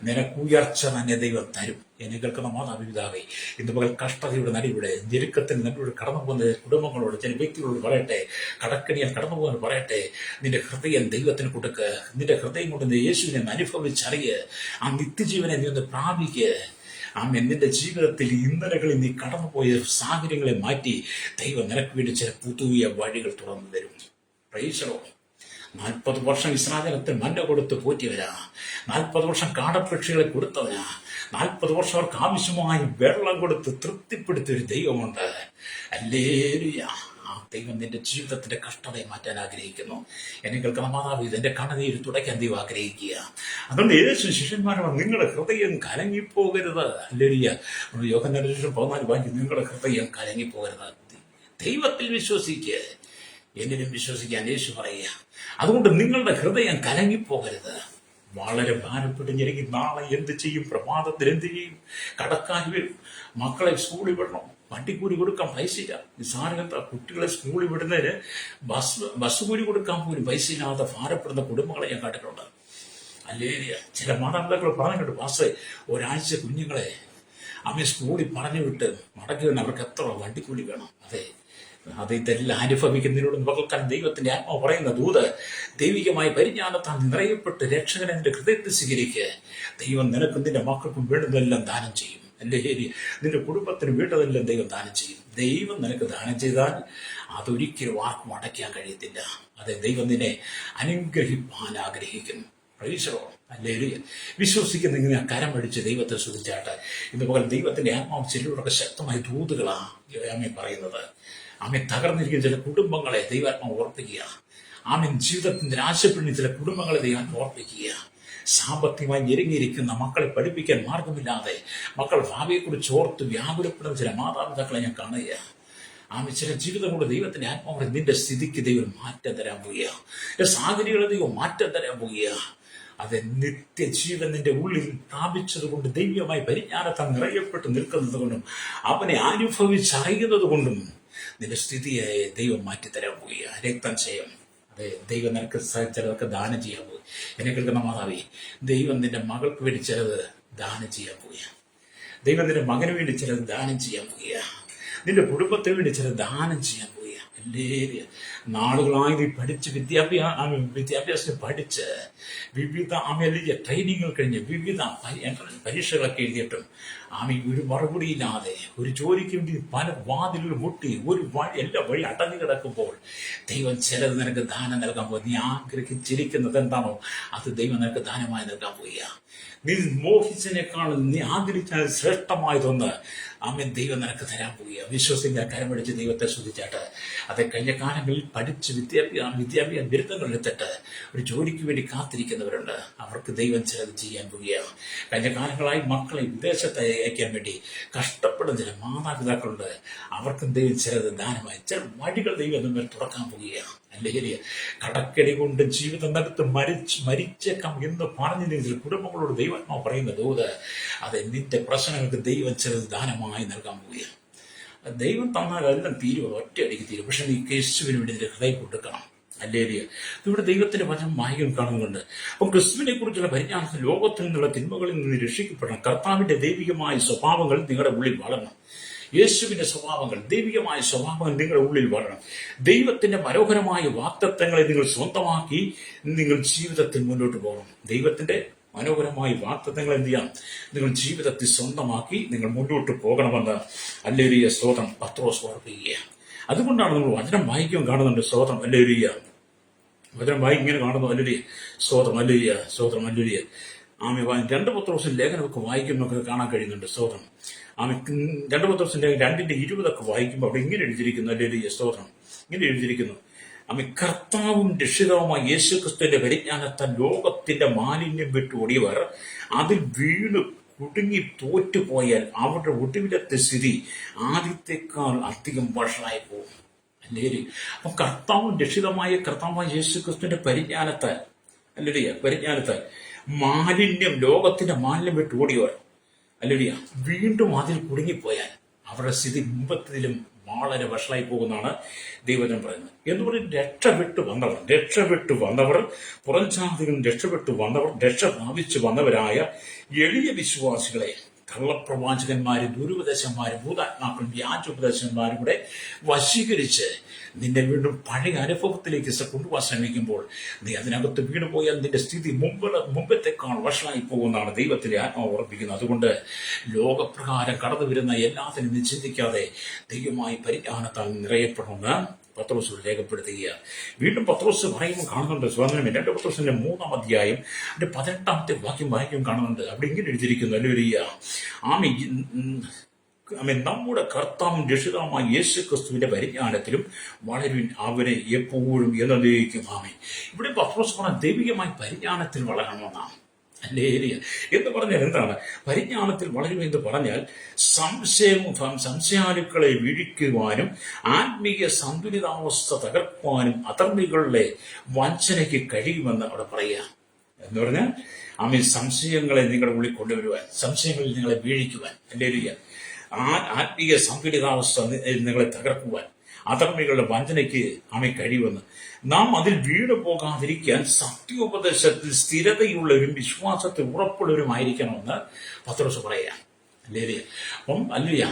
നിനക്ക് ഉയർച്ച തന്നെ ദൈവം തരും. എന്നെ കേൾക്കുന്ന മാതാപിതാവേ, ഇന്ന് പകൽ കഷ്ടതയുടെ നടുവിടെ ഞെരുക്കത്തിന് നടുവിടെ കടന്നു പോകുന്ന കുടുംബങ്ങളോട്, ചില വ്യക്തികളോട് പറയട്ടെ, കടക്കണിയാൽ കടന്നു പോകാൻ പറയട്ടെ, നിന്റെ ഹൃദയം ദൈവത്തിന് കൊടുക്ക്. നിന്റെ ഹൃദയം കൊണ്ട് യേശുവിനെ അനുഭവിച്ചറിയ്. ആ നിത്യജീവനെ നീ ഒന്ന് പ്രാപിക്ക്. നിന്റെ ജീവിതത്തിൽ ഇന്നലകളിൽ നീ കടന്നുപോയ സാഹചര്യങ്ങളെ മാറ്റി ദൈവം നിനക്ക് വേണ്ടി ചില പുതിയ വഴികൾ തുറന്നു തരും. Praise the Lord. 40 വർഷം ഇസ്രായേലത്തെ മന്ന കൊടുത്ത് പോറ്റിയവരാ. 40 വർഷം കാടപ്പക്ഷികളെ കൊടുത്തവനാ. 40 വർഷം അവർക്ക് ആവശ്യമായി വെള്ളം കൊടുത്ത് തൃപ്തിപ്പെടുത്തിയ ഒരു ദൈവമുണ്ട്. ഹല്ലേലൂയ. ആ ദൈവം നിന്റെ ജീവിതത്തിന്റെ കഷ്ടതയെ മാറ്റാൻ ആഗ്രഹിക്കുന്നു. എന്നെ കേൾക്കുന്ന മാതാവ്, ഇതെന്റെ കണ്ണുനീര് തുടയ്ക്കാൻ ദൈവം ആഗ്രഹിക്കുക. അതുകൊണ്ട് യേശു ശിഷ്യന്മാരോട് നിങ്ങളുടെ ഹൃദയം കലങ്ങിപ്പോകരുത്. ഹല്ലേലൂയ. യോഹന്നാൻ 14 നിങ്ങളുടെ ഹൃദയം കലങ്ങിപ്പോകരുത്. ദൈവത്തിൽ വിശ്വസിക്കുക, എന്നിലും വിശ്വസിക്കാൻ യേശു പറയുക. അതുകൊണ്ട് നിങ്ങളുടെ ഹൃദയം കലങ്ങിപ്പോകരുത്. വളരെ ഭാരപ്പെട്ട് ഞെരുങ്ങി നാളെ എന്ത് ചെയ്യും, പ്രഭാതത്തിൽ എന്ത് ചെയ്യും, കടക്കാർ വരും, മക്കളെ സ്കൂളിൽ വിടണം, വണ്ടിക്കൂലി കൊടുക്കാൻ പൈസയില്ല. നിസ്സാരത്തെ കുട്ടികളെ സ്കൂളിൽ വിടുന്നതിന് ബസ് കൂലി കൊടുക്കാൻ പോലും പൈസയില്ലാതെ ഭാരപ്പെടുന്ന കുടുംബങ്ങളെ ഞാൻ കണ്ടിട്ടുണ്ട്. അല്ലേ, ചില മാതാപിതാക്കൾ പറഞ്ഞിട്ടുണ്ട്, പാസ്റ്റേ ഒരാഴ്ച കുഞ്ഞുങ്ങളെ സ്കൂളിൽ പറഞ്ഞു വിട്ട് മടക്കി വേണം, അവർക്ക് എത്ര വണ്ടിക്കൂലി വേണം. അത് ഇതെല്ലാം അനുഭവിക്കുന്നതിനോട് മകൾക്കാൻ ദൈവത്തിന്റെ ആത്മാവ് പറയുന്ന ദൂത്, ദൈവികമായ പരിജ്ഞാനത്താൽ നിറയപ്പെട്ട് രക്ഷകനെ നിന്റെ ഹൃദയത്തിൽ സ്വീകരിക്കുക. ദൈവം നിനക്കും നിന്റെ മക്കൾക്കും വേണ്ടതെല്ലാം ദാനം ചെയ്യും. അല്ലേ, നിന്റെ കുടുംബത്തിന് വേണ്ടതെല്ലാം ദൈവം ദാനം ചെയ്യും. ദൈവം നിനക്ക് ദാനം ചെയ്താൽ അതൊരിക്കലും ആർക്കും അടയ്ക്കാൻ കഴിയത്തില്ല. അതെ, ദൈവം നിന്നെ അനുഗ്രഹിപ്പാൻ ആഗ്രഹിക്കുന്നു. അല്ലേ, വിശ്വസിക്കുന്ന ഇങ്ങനെ കരം അടിച്ച് ദൈവത്തെ സ്തുതിച്ചാട്ടെ. ഇന്ന് പകൽ ദൈവത്തിന്റെ ആത്മാവ് ചിലരോടൊക്കെ ശക്തമായ ദൂതുകളാണ് പറയുന്നത്. തകർന്നിരിക്കുന്ന ചില കുടുംബങ്ങളെ ദൈവാത്മാവ് ഓർപ്പിക്കുക. ജീവിതത്തിന്റെ ആശപ്പെടുന്ന ചില കുടുംബങ്ങളെ ദൈവാത്മാവ് ഓർപ്പിക്കുക. സാമ്പത്തികമായി ഞെരുങ്ങിയിരിക്കുന്ന മക്കളെ പഠിപ്പിക്കാൻ മാർഗമില്ലാതെ മക്കൾ ഭാവിയെക്കുറിച്ച് ഓർത്ത് വ്യാകുലപ്പെടുന്ന ചില മാതാപിതാക്കളെ ഞാൻ കാണുക. ചില ജീവിതം കൊണ്ട് ദൈവത്തിന്റെ ആത്മാവ് നിന്റെ സ്ഥിതിക്ക് ദൈവം മാറ്റം തരാൻ പോവുക. സാഹചര്യങ്ങളെ ദൈവം മാറ്റം തരാൻ പോവുക. അത് നിത്യജീവൻ നിന്റെ ഉള്ളിൽ പ്രാപിച്ചത് കൊണ്ട്, ദൈവമായി പരിജ്ഞാനത്താൽ നിറയപ്പെട്ട് നിൽക്കുന്നത് കൊണ്ടും അവനെ അനുഭവിച്ചറിയുന്നത് കൊണ്ടും നിന്റെ സ്ഥിതിയെ ദൈവം മാറ്റിത്തരാൻ പോവുക. രക്തം ചെയ്യും. അതെ, ദൈവം നിനക്ക് ചിലതൊക്കെ ദാനം ചെയ്യാൻ പോകും. എന്നെ കേൾക്കുന്ന മാതാവേ, ദൈവം നിന്റെ മകൾക്ക് വേണ്ടി ചിലത് ദാനം ചെയ്യാൻ പോവുക. ദൈവം നിന്റെ മകന് വേണ്ടി ചിലത് ദാനം ചെയ്യാൻ പോവുക. നിന്റെ കുടുംബത്തിന് വേണ്ടി ചിലത് ദാനം ചെയ്യാൻ പോവുക. അല്ലേ, നാളുകളായി നീ പഠിച്ച് വിദ്യാഭ്യാസം പഠിച്ച് വിവിധ ട്രെയിനിങ്ങുകൾ കഴിഞ്ഞ് വിവിധ പരീക്ഷകളൊക്കെ എഴുതിയിട്ടും ഒരു മറുപടിയില്ലാതെ ഒരു ജോലിക്ക് വേണ്ടി പല വാതിലുകൾ മുട്ടി ഒരു എല്ലാ വഴി അടഞ്ഞു കിടക്കുമ്പോൾ ദൈവം ചിലത് നിനക്ക് ദാനം നൽകാൻ പോകും. നീ ആഗ്രഹിച്ചിരിക്കുന്നത് എന്താണോ അത് ദൈവം നിനക്ക് ദാനമായി നൽകാൻ പോവുക. നീ മോഹിച്ചതിനേക്കാളും നീ ആഗ്രഹിച്ചാൽ ശ്രേഷ്ഠമായതൊന്ന് ദൈവം നിനക്ക് തരാൻ പോവുക. വിശ്വസിക്കാൻ കരമടിച്ച് ദൈവത്തെ സ്തുതിച്ചാട്ട്. അത് കഴിഞ്ഞ കാലങ്ങളിൽ പഠിച്ച് വിദ്യാഭ്യാസ ബിരുദങ്ങൾ എടുത്തിട്ട് ഒരു ജോലിക്ക് വേണ്ടി കാത്തിരിക്കുന്നവരുണ്ട്. അവർക്ക് ദൈവം ചിലത് ചെയ്യാൻ പോവുകയാണ്. കഴിഞ്ഞ കാലങ്ങളായി മക്കളെ വിദേശത്ത് അയക്കാൻ വേണ്ടി കഷ്ടപ്പെടുന്ന ചില മാതാപിതാക്കളുണ്ട്. അവർക്കും ദൈവം ചിലത് ദാനമായി ചില വഴികൾ ദൈവം നമ്മൾ തുറക്കാൻ പോവുകയാണ്. അല്ലെങ്കിൽ കടക്കടി കൊണ്ട് ജീവിതം നടത്ത് മരിച്ചേക്കാം എന്ന് പറഞ്ഞ കുടുംബങ്ങളോട് ദൈവാത്മാവ് പറയുന്ന ദൂത്, അത് നിന്റെ പ്രശ്നങ്ങൾക്ക് ദൈവം ചിലത് ദാനമായി നൽകാൻ പോവുകയാണ്. ദൈവം തന്നാൽ എല്ലാം തീരുവ, ഒറ്റയടിക്ക് തീരും. പക്ഷെ നീ യേശുവിന് വേണ്ടി നിന്റെ ഹൃദയം കൊടുക്കണം. അല്ലേലിയ. ഇവിടെ ദൈവത്തിന്റെ വചനം വായിക്കാൻ കാണുന്നുണ്ട്. അപ്പം ക്രിസ്തുവിനെ കുറിച്ചുള്ള പരിജ്ഞാനത്തിൽ ലോകത്തിൽ നിന്നുള്ള തിന്മകളിൽ നിന്ന് രക്ഷിക്കപ്പെടണം. കർത്താവിന്റെ ദൈവികമായ സ്വഭാവങ്ങൾ നിങ്ങളുടെ ഉള്ളിൽ വളരണം. യേശുവിന്റെ സ്വഭാവങ്ങൾ, ദൈവികമായ സ്വഭാവങ്ങൾ നിങ്ങളുടെ ഉള്ളിൽ വളരണം. ദൈവത്തിന്റെ മനോഹരമായ വാഗ്ദത്തങ്ങളെ നിങ്ങൾ സ്വന്തമാക്കി നിങ്ങൾ ജീവിതത്തിൽ മുന്നോട്ട് പോകണം. ദൈവത്തിന്റെ മനോഹരമായ വാഗ്ദത്തങ്ങൾ എന്ത് ചെയ്യാം, നിങ്ങൾ ജീവിതത്തിൽ സ്വന്തമാക്കി നിങ്ങൾ മുന്നോട്ട് പോകണമെന്ന് ഹല്ലേലൂയ സ്തോത്രം പത്രോസ് ഓർപ്പിക്കുക. അതുകൊണ്ടാണ് നമ്മൾ വചനം വായിക്കാൻ കാണുന്നുണ്ട്. സ്തോത്രം ഹല്ലേലൂയ. വചനം വായിക്കാൻ കാണുന്നു. ഹല്ലേലൂയ സ്തോത്രം ഹല്ലേലൂയ സ്തോത്രം ഹല്ലേലൂയ. 2 പത്രോസിന്റെ ലേഖനമൊക്കെ വായിക്കുന്നൊക്കെ കാണാൻ കഴിയുന്നുണ്ട്. സ്തോത്രം 2 പത്രോസിന്റെ 2:20 വായിക്കുമ്പോൾ അവിടെ ഇങ്ങനെ എഴുതിയിരിക്കുന്നു. ഹല്ലേലൂയ സ്തോത്രം. ഇങ്ങനെ എഴുതിയിരിക്കുന്നു, കർത്താവും രക്ഷിതാവുമായ യേശുക്രിസ്തുവിന്റെ പരിജ്ഞാനത്താൽ ലോകത്തിന്റെ മാലിന്യം വിട്ട് ഓടിയവർ അതിൽ വീണ് കുടുങ്ങി തോറ്റുപോയാൽ അവരുടെ ഒടുവിലത്തെ സ്ഥിതി ആദ്യത്തെക്കാൾ അധികം വഷളായി പോകും. അല്ലേ, അപ്പൊ കർത്താവും രക്ഷിതമായ യേശുക്രിസ്തുവിന്റെ പരിജ്ഞാനത്താൽ, അല്ലേ, പരിജ്ഞാനത്താൽ ലോകത്തിന്റെ മാലിന്യം വിട്ട് ഓടിയവർ, അല്ലേ, വീണ്ടും അതിൽ കുടുങ്ങിപ്പോയാൽ അവരുടെ സ്ഥിതി മുമ്പത്തിലും വളരെ വഷളായി പോകുന്നതാണ് ദൈവജനം പറയുന്നത്. എന്ന് പറഞ്ഞ് രക്ഷപ്പെട്ടു വന്നവർ പുറംജാതികളും രക്ഷ പ്രാപിച്ചു വന്നവരായ എളിയ വിശ്വാസികളെ കള്ളപ്രവാചകന്മാരും ദുരുപദേശന്മാരും ഭൂതാത്മാക്കളും വ്യാജോപദേശന്മാരും കൂടെ വശീകരിച്ച് നിന്നെ വീണ്ടും പഴയ അനുഭവത്തിലേക്ക് കൊണ്ടുപോകാൻ ശ്രമിക്കുമ്പോൾ നീ അതിനകത്ത് വീണുപോയാൽ നിന്റെ സ്ഥിതി മുമ്പത്തേക്കാൾ വഷളായി പോകുന്നതാണ് ദൈവത്തിലെ ആത്മാവ് ഉറപ്പിക്കുന്നത്. അതുകൊണ്ട് ലോകപ്രകാരം കടന്നു വരുന്ന എല്ലാത്തിനും നീ ചിന്തിക്കാതെ ദൈവമായി പരിജ്ഞാനത്താൽ നിറയപ്പെടണമെന്ന് പത്രോസ് രേഖപ്പെടുത്തുക. വീണ്ടും പത്രോസ് പറയുമ്പോൾ കാണുന്നുണ്ട് സ്വാതന്ത്ര്യം 2 പത്രോസിന്റെ 3-ാം അധ്യായം അതിന്റെ 18-ാമത്തെ വാക്യം വായിക്കും കാണുന്നുണ്ട്. അവിടെ ഇങ്ങനെ എഴുതിയിരിക്കുന്നു, അല്ലേലൂയ, നമ്മുടെ കർത്താവും രക്ഷിതാവുമായ യേശു ക്രിസ്തുവിന്റെ പരിജ്ഞാനത്തിലും വളരുവിൻ, അവനെ എപ്പോഴും എന്നേക്കും. ആമേൻ. ഇവിടെ പത്രോസ് പറഞ്ഞ ദൈവികമായ പരിജ്ഞാനത്തിൽ വളരണമെന്നാണ്. ഹല്ലേലൂയ എന്ന് പറഞ്ഞാൽ എന്താണ്? പരിജ്ഞാനത്തിൽ വളരുമെന്ന് പറഞ്ഞാൽ സംശയാലുക്കളെ വീഴിക്കുവാനും ആത്മീയ സന്തുലിതാവസ്ഥ തകർക്കുവാനും അധർമ്മികളുടെ വഞ്ചനയ്ക്ക് കഴിയുമെന്ന് അവിടെ പറയുക. എന്ന് പറഞ്ഞാൽ സംശയങ്ങളെ നിങ്ങളുടെ ഉള്ളിൽ കൊണ്ടുവരുവാൻ, സംശയങ്ങളിൽ നിങ്ങളെ വീഴിക്കുവാൻ, ഹല്ലേലൂയ, ആത്മീയ സന്തുലിതാവസ്ഥ നിങ്ങളെ തകർക്കുവാൻ അധർമ്മികളുടെ വഞ്ചനയ്ക്ക് കഴിയുമെന്ന്. നാം അതിൽ വീണു പോകാതിരിക്കാൻ സത്യോപദേശത്തിൽ സ്ഥിരതയുള്ളവരും വിശ്വാസത്തിൽ ഉറപ്പുള്ളവരുമായിരിക്കണമെന്ന് പത്രോസ് പറയാം. അല്ലേ? അപ്പം അല്ലൂയ,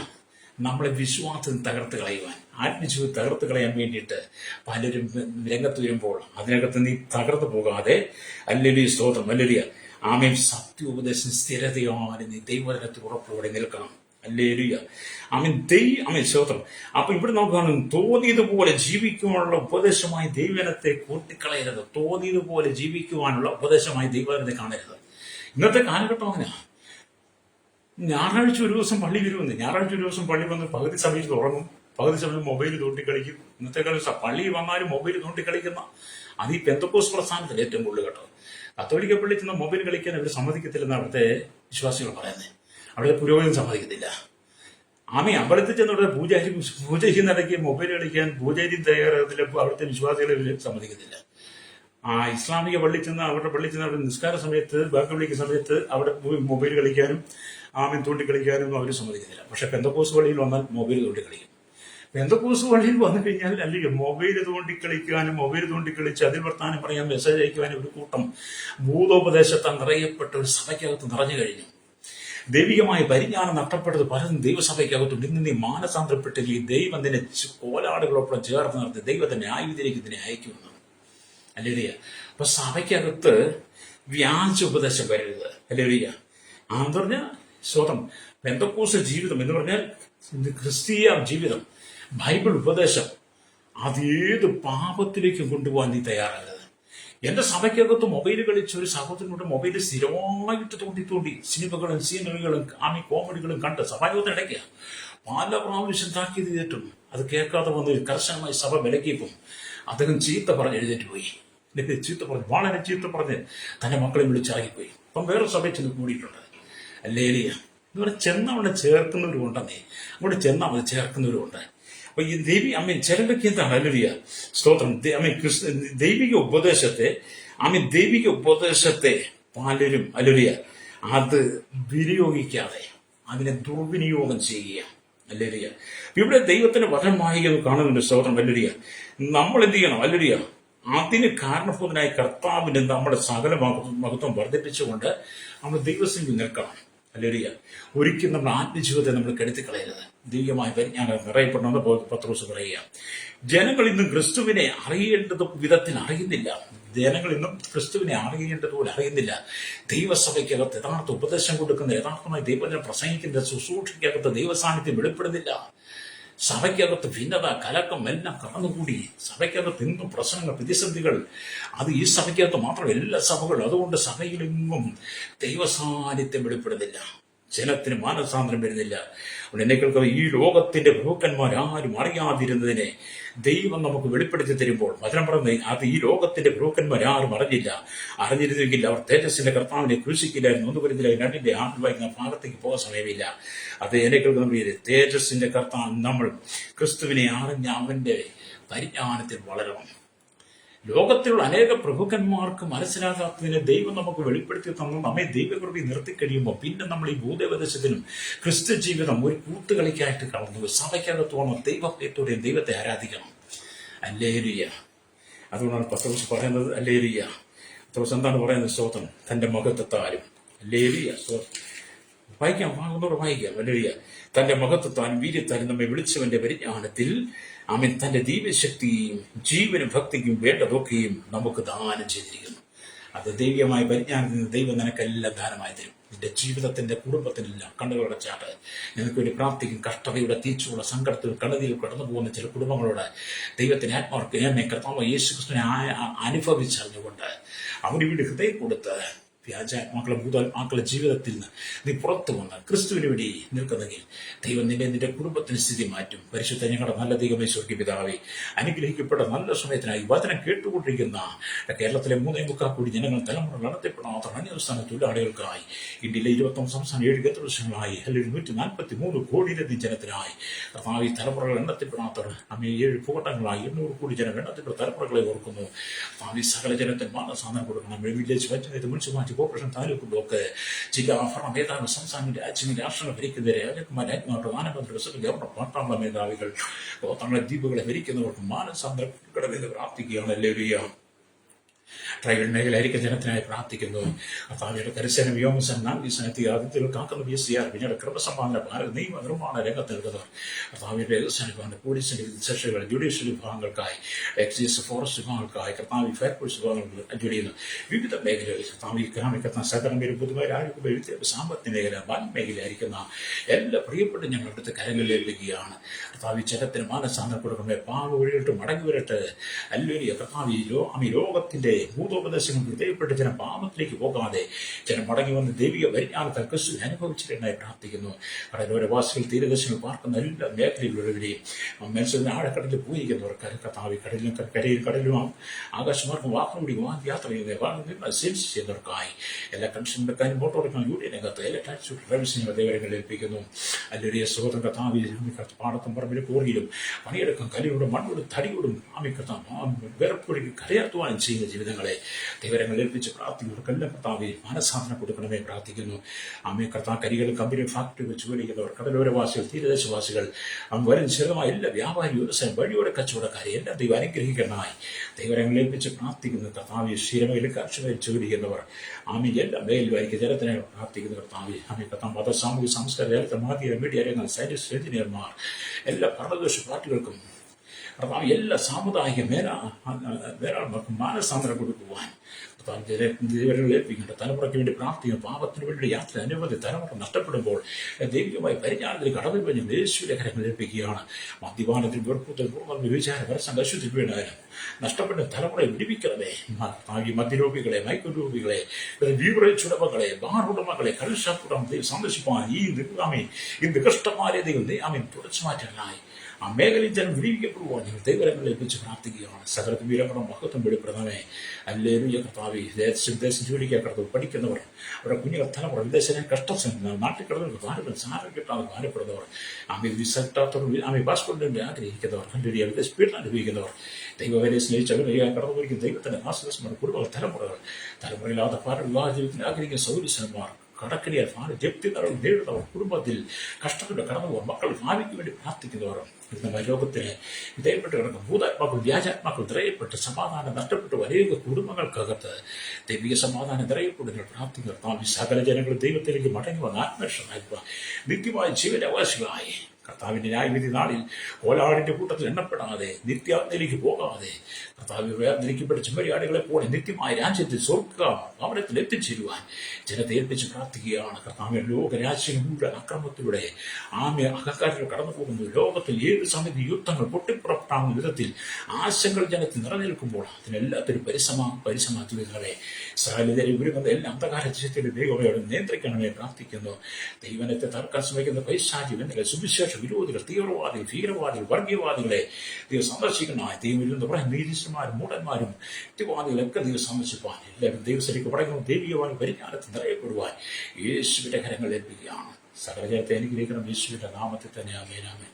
നമ്മളെ വിശ്വാസത്തിൽ തകർത്ത് കളയുവാൻ, ആത്മജീവിതം തകർത്ത് കളയാൻ വേണ്ടിയിട്ട് പലരും രംഗത്ത് വരുമ്പോൾ അതിനകത്ത് നീ തകർന്നു പോകാതെ, അല്ലൂയ, സ്തോത്രം, അല്ലൂയ, സത്യോപദേശം സ്ഥിരതയോടെ നീ ദൈവരത്തിൽ ഉറപ്പോടെ നിൽക്കണം. ഹല്ലേലൂയ, സ്തോത്രം. അപ്പൊ ഇവിടെ നമുക്ക് കാണും, തോന്നിയതുപോലെ ജീവിക്കുവാനുള്ള ഉപദേശമായി ദൈവജനത്തെ കൂട്ടിക്കളയരുത്. തോന്നിയതുപോലെ ജീവിക്കുവാനുള്ള ഉപദേശമായി ദൈവജനത്തെ കാണരുത്. ഇന്നത്തെ കാലഘട്ടം അങ്ങനെ. ഞായറാഴ്ച ഒരു ദിവസം പള്ളി വരുമെന്ന്, ഞായറാഴ്ച ഒരു ദിവസം പള്ളി വന്ന് പകുതി സമയത്ത് ഉറങ്ങും, പകുതി സമയം മൊബൈൽ തോണ്ടിക്കളിക്കും. ഇന്നത്തെ കാലം പള്ളി വന്നാലും മൊബൈൽ തോണ്ടിക്കളിക്കുന്ന അത് ഈ പെന്തക്കോസ് പ്രസ്ഥാനത്തിൽ ഏറ്റവും കൂടുതൽ കേട്ടോ. കത്തോലിക്ക പള്ളി ചെന്ന് മൊബൈൽ കളിക്കാൻ അവർ സമ്മതിക്കത്തില്ലെന്ന് അവിടുത്തെ വിശ്വാസികൾ പറയുന്നത്. അവിടെ പുരോഗതി സമ്മതിക്കത്തില്ല. അമ്പലത്തിൽ ചെന്നവിടെ പൂജ ചെയ്യുന്നിടയ്ക്ക് മൊബൈൽ കളിക്കാൻ പൂജാരി തയ്യാറാകത്തില്ല. അവിടുത്തെ വിശ്വാസികളെ ഇവർ സമ്മതിക്കത്തില്ല. ഇസ്ലാമിക പള്ളി ചെന്ന് അവിടെ നിസ്കാര സമയത്ത്, ബാക്കി വിളിക്കുന്ന സമയത്ത് അവിടെ മൊബൈൽ കളിക്കാനും തോണ്ടിക്കളിക്കാനും അവർ സമ്മതിക്കത്തില്ല. പക്ഷെ പെന്തക്കോസ് പള്ളിയിൽ വന്നാൽ മൊബൈൽ തോണ്ടിക്കളിക്കും. പെന്തക്കോസ് പള്ളിയിൽ വന്നു കഴിഞ്ഞാൽ അല്ലെങ്കിൽ മൊബൈൽ തോണ്ടിക്കളിക്കാനും, മൊബൈൽ തോണ്ടിക്കളിച്ച് അതിൽ വർത്താനം പറയാൻ, മെസ്സേജ് അയക്കുവാനും ഒരു കൂട്ടം ഭൂതോപദേശത്താൽ നിറയപ്പെട്ട ഒരു സഭയ്ക്കകത്ത് നിറഞ്ഞു കഴിഞ്ഞു. ദൈവികമായ പരിജ്ഞാനം നഷ്ടപ്പെട്ടത് പലതും ദൈവസഭയ്ക്കകത്തുണ്ട്. ഇന്ന് നീ മാനസാന്തരപ്പെട്ടില്ലെങ്കിൽ ദൈവം നിന്നെ കോലാടുകളോടൊപ്പം ചേർത്ത് നിർത്തി ദൈവത്തെ ന്യായവിധിയിലേക്ക് ഇതിനെ അയക്കുമെന്ന്. അല്ലേലൂയ. അപ്പൊ സഭയ്ക്കകത്ത് വ്യാജ ഉപദേശം വരരുത്. അല്ലേലൂയ. എന്ന് പറഞ്ഞാൽ സ്വതം പെന്തക്കോസ് ജീവിതം എന്ന് പറഞ്ഞാൽ ക്രിസ്തീയ ജീവിതം, ബൈബിൾ ഉപദേശം, അതേത് പാപത്തിലേക്കും കൊണ്ടുപോകാൻ നീ തയ്യാറാകരുത്. എന്റെ സഭയ്ക്കകത്ത് മൊബൈൽ കളിച്ച് ഒരു സഹോദരനോട് മൊബൈൽ സ്ഥിരമായിട്ട് തോണ്ടി സിനിമകളും സീനറികളും കോമഡികളും കണ്ട് സഭായോഗത്തിന് ഇടയ്ക്കുക പല പ്രാവശ്യം താക്കീത് ചെയ്തിട്ടും അത് കേൾക്കാതെ വന്ന് കർശനമായി സഭ വിലക്കിയപ്പം അദ്ദേഹം ചീത്ത പറഞ്ഞ് എഴുന്നേറ്റ് പോയി. വളരെ ചീത്ത പറഞ്ഞ് തന്റെ മക്കളെ വിളിച്ചാകിപ്പോയി. അപ്പം വേറെ സഭയിൽ ചെന്ന് കൂടിയിട്ടുണ്ട്. അല്ലേലിയ ഇവിടെ ചെന്നവിടെ ചേർക്കുന്നവരുണ്ടെന്നേ, അവിടെ ചെന്നാൽ ചേർക്കുന്നവരുണ്ട്. അപ്പൊ ഈ ചിലരൊക്കെ എന്താണ് അല്ലുരിയ സ്തോത്രം, ദൈവിക ഉപദേശത്തെ പലരും അല്ലുരിയ അത് വിനിയോഗിക്കാതെ അതിനെ ദുർവിനിയോഗം ചെയ്യുക. അല്ലുരിയ ഇവിടെ ദൈവത്തിന്റെ വചനമായി കാണുന്നുണ്ട്. സ്തോത്രം. അല്ലുരിയ നമ്മൾ എന്ത് ചെയ്യണം? അല്ലുരിയ അതിന് കാരണഭൂതനായ കർത്താവിന് നമ്മുടെ സകല മഹത്വം വർദ്ധിപ്പിച്ചുകൊണ്ട് നമ്മൾ ദൈവത്തിൽ നിൽക്കണം. അല്ലേലൂയ. ഒരിക്കലും നമ്മുടെ ആത്മജീവിതത്തെ നമ്മൾ കെടുത്തിക്കളയരുത്. ദൈവമായ പരിജ്ഞാനം നിറയപ്പെടണമെന്ന് പത്രോസ് പറയുക. ജനങ്ങൾ ഇന്നും ക്രിസ്തുവിനെ അറിയേണ്ടത് വിധത്തിൽ അറിയുന്നില്ല. ജനങ്ങൾ ഇന്നും ക്രിസ്തുവിനെ അറിയേണ്ടതുപോലെ അറിയുന്നില്ല. ദൈവസഭയ്ക്കകത്ത് യഥാർത്ഥ ഉപദേശം കൊടുക്കുന്ന, യഥാർത്ഥമായി ദൈവജനം പ്രസംഗിക്കുന്ന ശുശ്രൂഷയ്ക്കകത്ത് ദൈവസാന്നിധ്യം വെളിപ്പെടുന്നില്ല. സഭയ്ക്കകത്ത് ഭിന്നത, കലക്കം എല്ലാം കടന്നുകൂടി. സഭയ്ക്കകത്ത് ഇന്നും പ്രശ്നങ്ങൾ, പ്രതിസന്ധികൾ. അത് ഈ സഭയ്ക്കകത്ത് മാത്രം, എല്ലാ സഭകളും. അതുകൊണ്ട് സഭയിലെങ്ങും ദൈവസാന്നിധ്യം വെളിപ്പെടുന്നില്ല. ജനത്തിന് മാനസാന്തരം വരുന്നില്ല. എന്നെ കേൾക്കുക, ഈ ലോകത്തിന്റെ പ്രഭുക്കന്മാരാരും അറിയാതിരുന്നതിനെ ദൈവം നമുക്ക് വെളിപ്പെടുത്തി തരുമ്പോൾ വചനം പറഞ്ഞ അത് ഈ ലോകത്തിന്റെ പ്രഭുക്കന്മാരാരും അറിഞ്ഞിരുന്നെങ്കിൽ അവർ തേജസ്സിന്റെ കർത്താവിനെ ക്രൂശിക്കില്ലായിരുന്നു. ഒന്നും വരുന്നില്ല. 2 വായിക്കുന്ന ഭാഗത്തേക്ക് പോകാൻ സമയമില്ല. അത് എന്നെ കേൾക്കുന്ന തേജസ്സിന്റെ കർത്താവ് നമ്മൾ ക്രിസ്തുവിനെ അറിഞ്ഞ അവന്റെ പരിജ്ഞാനത്തിൽ വളരണം. ലോകത്തിലുള്ള അനേക പ്രഭുക്കന്മാർക്ക് മനസ്സിലാകാത്തതിനെ ദൈവം നമുക്ക് വെളിപ്പെടുത്തി തന്നു. നമ്മെ ദൈവകൃപയിൽ നിർത്തിക്കഴിയുമ്പോൾ പിന്നെ നമ്മൾ ഈ ഭൂദേവദേശത്തിനും ക്രിസ്തു ജീവിതം ഒരു കൂട്ടുകളിക്കായിട്ട് കളഞ്ഞു. സഭയ്ക്കകത്തോളം ദൈവഭയത്തോടെയും ദൈവത്തെ ആരാധിക്കണം. അല്ലേലൂയ. അതുകൊണ്ടാണ് പത്രോസ് പറയുന്നത്. അല്ലേലൂയ. പത്രോസ് എന്താണ് പറയുന്നത്? സ്തോത്രം. തന്റെ മഹത്വത്താലും ഹല്ലേലൂയ. വായിക്കാം, വാങ്ങുന്നവർ വായിക്കാം. ഹല്ലേലൂയ. തന്റെ മഹത്വത്താലും വീര്യത്താലും നമ്മെ വിളിച്ചവന്റെ പരിജ്ഞാനത്തിൽ അവൻ തന്റെ ദൈവശക്തിയും ജീവനും ഭക്തിക്കും വേണ്ടതൊക്കെയും നമുക്ക് ദാനം ചെയ്തിരിക്കുന്നു. അത് ദൈവീയമായ പരിജ്ഞാനത്തിൽ ദൈവം നിനക്കെല്ലാം ദാനമായി തരും. നിന്റെ ജീവിതത്തിന്റെ കുടുംബത്തിനെല്ലാം കണ്ണുകളടച്ചാട്ട് നിനക്ക് വേണ്ടി പ്രാർത്ഥിക്കും. കഷ്ടതയുടെ തീച്ചുള്ള സങ്കടത്തിൽ കണ്ണുനീരിൽ കടന്നു പോകുന്ന ചില കുടുംബങ്ങളോട് ദൈവത്തിന് ആത്മാർക്ക് എന്നെ കർത്താവ് യേശു ക്രിസ്തുവിനെ അനുഭവിച്ചറിഞ്ഞുകൊണ്ട് അവന് വേണ്ടി ഹൃദയം കൊടുത്ത് വ്യാജാത്മാക്കളെ ഭൂതാത്മാക്കളുടെ ജീവിതത്തിൽ നിന്ന് നീ പുറത്തു വന്ന് ക്രിസ്തുവിന് വേണ്ടി നിൽക്കുന്നെങ്കിൽ ദൈവം നിന്റെ കുടുംബത്തിന് സ്ഥിതി മാറ്റും. പരിശുദ്ധ ഞങ്ങളുടെ നല്ല ദൈവമേ, സ്വർഗ്ഗീയ പിതാവേ, അനുഗ്രഹിക്കപ്പെട്ട നല്ല സമയത്തിനായി വചനം കേട്ടുകൊണ്ടിരിക്കുന്ന കേരളത്തിലെ 3.25 കോടി ജനങ്ങൾ തലമുറ നടത്തപ്പെടാത്ത അന്യസ്ഥാന തൊഴിലാളികൾക്കായി ഇന്ത്യയിലെ 21 സംസ്ഥാന 7 കേന്ദ്രങ്ങളായി അല്ലെങ്കിൽ 143 കോടിയിലധികം ജനത്തിനായി കർത്താവ് തലമുറകൾ എണ്ണത്തിൽപ്പെടാത്തവർ അമ്മയെ 7 ഭൂഘട്ടങ്ങളായി 800 കോടി ജനം എണ്ണത്തിൽപ്പെട്ട തലമുറകളെ ഓർക്കുന്നു. കർത്താവ് സകല ജനത്തിന് മാനസാന്തരം കൊടുക്കണം. Village panchayat municipality corporation taluk block ജില്ലാ ഭരണ മേധാവി സംസ്ഥാന രാഷ്ട്രങ്ങൾ ഭരിക്കുന്ന രാജകുമാർ രാജ്ഞിമാർ പ്രധാനമന്ത്രി പ്രസിഡന്റ് ഗവർണർ പട്ടാള മേധാവികൾ തങ്ങളുടെ ദ്വീപുകളെ ഭരിക്കുന്നവർക്ക് മാനസാന്തരം കൊടുക്കണമെന്ന് പ്രാർത്ഥിക്കുകയാണ്. എല്ലാവരും ട്രൈബൽ മേഖലയായിരിക്കും ജനത്തിനായി പ്രാർത്ഥിക്കുന്നു. കർത്താവിയുടെ കരസേന വ്യോമസേന നാവികസേനത്തി ആദിത്യകൾ കാക്കുന്ന BCR പിന്നീട് ക്രമസമ്പാദന ഭാരത നിയമ നിർമ്മാണ രംഗത്ത് നിൽക്കുന്നവർ കർത്താവിന്റെ വികസന പോലീസിന്റെ സെക്ഷനുകൾ ജുഡീഷ്യൽ വിഭാഗങ്ങൾക്കായി എക്സൈസ് ഫോറസ്റ്റ് വിഭാഗങ്ങൾക്കായി കർത്താവ് ഫയർഫോഴ്സ് വിഭാഗങ്ങൾ ജോലിയുന്നു. വിവിധ മേഖലകളിൽ കർത്താവ് ഗ്രാമിക്കുന്ന സകലം പുതുമായി ആരോഗ്യ സാമ്പത്തിക മേഖല മേഖലയായിരിക്കുന്ന എല്ലാ പ്രിയപ്പെട്ട ഞങ്ങളുടെ കരങ്ങളിൽ ഏൽപ്പിക്കുകയാണ്. കർത്താവ് ജനത്തിന് മാനസാന്തരം കൊടുക്കണമേ. പാവ വഴിയിട്ട് മടങ്ങി വരട്ടെ. അല്ലേലൂയ. കർത്താവ് ലോകത്തിന്റെ ഭൂതോപദേശങ്ങൾ ഹൃദയപ്പെട്ട് ജനം പാപത്തിലേക്ക് പോകാതെ ജനം മടങ്ങി വന്ന് ദൈവിക പരിജ്ഞാനത്താൽ ക്രിസ്തുവിനെ അനുഭവിച്ചിട്ടുണ്ടായി പ്രാർത്ഥിക്കുന്നു. കടലോരവാസികൾ തീരദേശങ്ങൾ പാർക്കുന്ന എല്ലാ മേഖലയിലുള്ളവരെയും മത്സ്യത്തിന് ആഴക്കടലിൽ പോയിരിക്കുന്നവർക്ക് കർത്താവ് കടലിലും കരയിലും ആകാശമാർഗം വാഹനോടി യാത്ര ചെയ്യുന്ന സെയിൽസ് ചെയ്യുന്നവർക്കായി എല്ലാ കൺസ്യൂമർക്കാരും മോട്ടോറിക്കാരും യൂണിയനകത്ത് എല്ലാ ടാക്സി ഡ്രൈവേഴ്സിനെ ദൈവങ്ങൾ ഏൽപ്പിക്കുന്നു. അല്ലെങ്കിൽ സ്വതന്ത്ര കർത്താവ് പാടത്തും പറമ്പിലും കോറിയിലും പണിയെടുക്കും കല്ലിയോടും മണ്ണോടും തടിയോടും വേർപ്പൊടിക്ക് കരയാത്തുവാനും ചെയ്യുന്ന ജീവിതങ്ങളെ ദൈവങ്ങൾ ഏൽപ്പിച്ച് പ്രാർത്ഥിക്കുന്നവർക്കെല്ലാം കർത്താവ് മാനസാന്തരം കൊടുക്കണമേ പ്രാർത്ഥിക്കുന്നു. അമ്മയെ കർത്താവ് കരികളും കമ്പനി ഫാക്ടറി വെച്ച് ജോലിക്കുന്നവർ കടലോരവാസികൾ തീരദേശവാസികൾ വരും ചെറുതുമായ എല്ലാ വ്യാപാരി വ്യവസായം വഴിയോടെ കച്ചവടക്കാരെ എല്ലാം ദൈവം അനുഗ്രഹിക്കണമായി ദൈവങ്ങൾ ഏൽപ്പിച്ച് പ്രാർത്ഥിക്കുന്നു. കർത്താവ് സ്ഥിരമേൽ കർഷകർ ജോലിക്കുന്നവർ ആമി എല്ലാ മേലുമായിരിക്കും ജനത്തിനെ പ്രാർത്ഥിക്കുന്ന കർത്താവ് ആമി കർത്താവ് മത സാമൂഹിക സംസ്കാര രംഗത്ത് മാധ്യമ മീഡിയ രംഗം സയന്റിസ്റ്റ് എഞ്ചിനീയർമാർ എല്ലാ ഭരണദേശ പാർട്ടികൾക്കും കർത്താവ് എല്ലാ സാമുദായിക മേലാൾമാർക്കും മാനസാന്തരം കൊടുക്കുവാൻ ദൈവങ്ങൾ ഏൽപ്പിക്കേണ്ട തലമുറയ്ക്ക് വേണ്ടി പ്രാർത്ഥിക്കും. പാപത്തിന് വേണ്ടി യാത്ര അനവധി തലമുറ നഷ്ടപ്പെടുമ്പോൾ ദൈവികമായ പരിജ്ഞാനത്തിൽ കടന്നു കഴിഞ്ഞ് യേശുവിന്റെ കരങ്ങൾ ഏൽപ്പിക്കുകയാണ്. മദ്യപാനത്തിൽ വെറുപ്പത്തിൽ വിചാര പരസ്യം അശുദ്ധി വീണാലും നഷ്ടപ്പെട്ട തലമുറയെ വിടിവിക്കണമേ. മദ്യരോഗികളെ മയക്കുരോഗികളെ ബീവറേജ് ഉടമകളെ ബാർ ഉടമകളെ കൽഷാപ്പുടം സന്ദർശിപ്പാൻ ഈ കഷ്ടമാരെ ദൈവം തുടച്ചു മാറ്റാനായി ആ മേഖലയിൽ ജനം വിടിവിക്കപ്പെടുവാൻ ഞങ്ങൾ ദൈവങ്ങൾ ഏൽപ്പിച്ച് പ്രാർത്ഥിക്കുകയാണ്. സകലത്തിൽ വീരങ്ങളും മഹത്വം വെളിപ്പെടുന്നവേ. ഹല്ലേലൂയ. കർത്താവേ, വിദേശം ജോലിക്ക് കടന്നു പഠിക്കുന്നവർ അവരുടെ കുഞ്ഞുങ്ങൾ തലമുറ വിദേശം കഷ്ടം നാട്ടിൽ കിടന്നവർക്ക് ഭാരതം സാരം കിട്ടാതെ ഭാരപ്പെടുന്നവർ ആമി വിസ കിട്ടാത്തവർ ആമി പാസ്പോർട്ടിന്റെ ആഗ്രഹിക്കുന്നവർ ഹല്ലേലൂയ വിദേശ പീഡനം അനുഭവിക്കുന്നവർ ദൈവവരെ സ്നേഹിച്ചവരെ കടന്നു പോയിരിക്കുന്ന ദൈവത്തിന്റെ ആശ്വാസമാണ് കുടുംബ തലമുറയില്ലാത്ത ഭാരത വിവാഹ ജീവിതത്തിന് ആഗ്രഹിക്കുന്ന സൗരസ്യന്മാർ കടക്കടിയാൽ ഭാര്യ ജപ്തി നേരിടുന്നവർ കുടുംബത്തിൽ കഷ്ടപ്പെട്ട് കടന്നുപോകും മക്കൾ ഭാവിക്ക് വേണ്ടി പ്രാർത്ഥിക്കുന്നവർ ലോകത്തിന് വിധേയപ്പെട്ട് കിടക്കുന്ന ഭൂതാത്മാക്കൾ വ്യാജാത്മാക്കൾ നിറയപ്പെട്ട് സമാധാനം നഷ്ടപ്പെട്ട് അനേക കുടുംബങ്ങൾക്കകത്ത് ദൈവിക സമാധാനം നിറയപ്പെടുന്ന പ്രാർത്ഥിക്കുന്ന സകല ജനങ്ങൾ ദൈവത്തിലേക്ക് മടങ്ങി വന്ന ആത്മരക്ഷനാക്കുക നിത്യമായ ജീവനാവകാശികളായി കർത്താവിന്റെ ന്യായവിധി നാളിൽ കോലാടിന്റെ കൂട്ടത്തിൽ എണ്ണപ്പെടാതെ നിത്യാഗ്നിയിലേക്ക് പോകാതെ കർത്താവ് വേർതിരിക്കപ്പെട്ട ചെമ്മരിയാടുകളെ പോലെ നിത്യമായ രാജ്യത്തിൽ സ്വർഗ ഭവനത്തിൽ എത്തിച്ചേരുവാൻ ജനത്തെ ഏൽപ്പിച്ച് പ്രാർത്ഥിക്കുകയാണ്. കർത്താവ് ലോകരാജ്യം മുഴുവൻ അക്രമത്തിലൂടെ ആമയ അഹങ്കാരങ്ങൾ കടന്നു പോകുന്നു. ലോകത്തിൽ ഏത് സമയത്ത് യുദ്ധങ്ങൾ പൊട്ടിപ്പുറപ്പെടാവുന്ന വിധത്തിൽ ആശങ്കൾ ജനത്തിൽ നിറനിൽക്കുമ്പോൾ അതിനെല്ലാത്തൊരു പരിസമാധികളെ സകലതരെ ഉരുങ്ങുന്ന എല്ലാ അന്ധകാര ചിഹ്നത്തിന്റെ ദൈവമയോട് നിയന്ത്രിക്കണമേ പ്രാർത്ഥിക്കുന്നു. ദൈവനത്തെ തർക്കാൻ ശ്രമിക്കുന്ന പൈശാചികൾ എന്നല്ല സുവിശേഷ വിരോധികൾ തീവ്രവാദികൾ ഭീകരവാദികൾ വർഗീയവാദികളെ ദൈവം സന്ദർശിക്കുന്നതായി ദൈവം പറയാൻ നീതിഷ്ഠന്മാരും മൂടന്മാരും യുക്തിവാദികളൊക്കെ ദൈവം സന്ദർശിപ്പാൻ എല്ലാവരും ദൈവത്തിലേക്ക് പടങ്ങും ദൈവികമായ പരിജ്ഞാനത്തിൽ നിറയപ്പെടുവാൻ യേശുവിന്റെ കരങ്ങൾ ഏൽപ്പിക്കുകയാണ്. സകല ജനത്തെ അനുഗ്രഹിക്കണം യേശുവിന്റെ നാമത്തിൽ തന്നെ ആമേൻ ആമേൻ.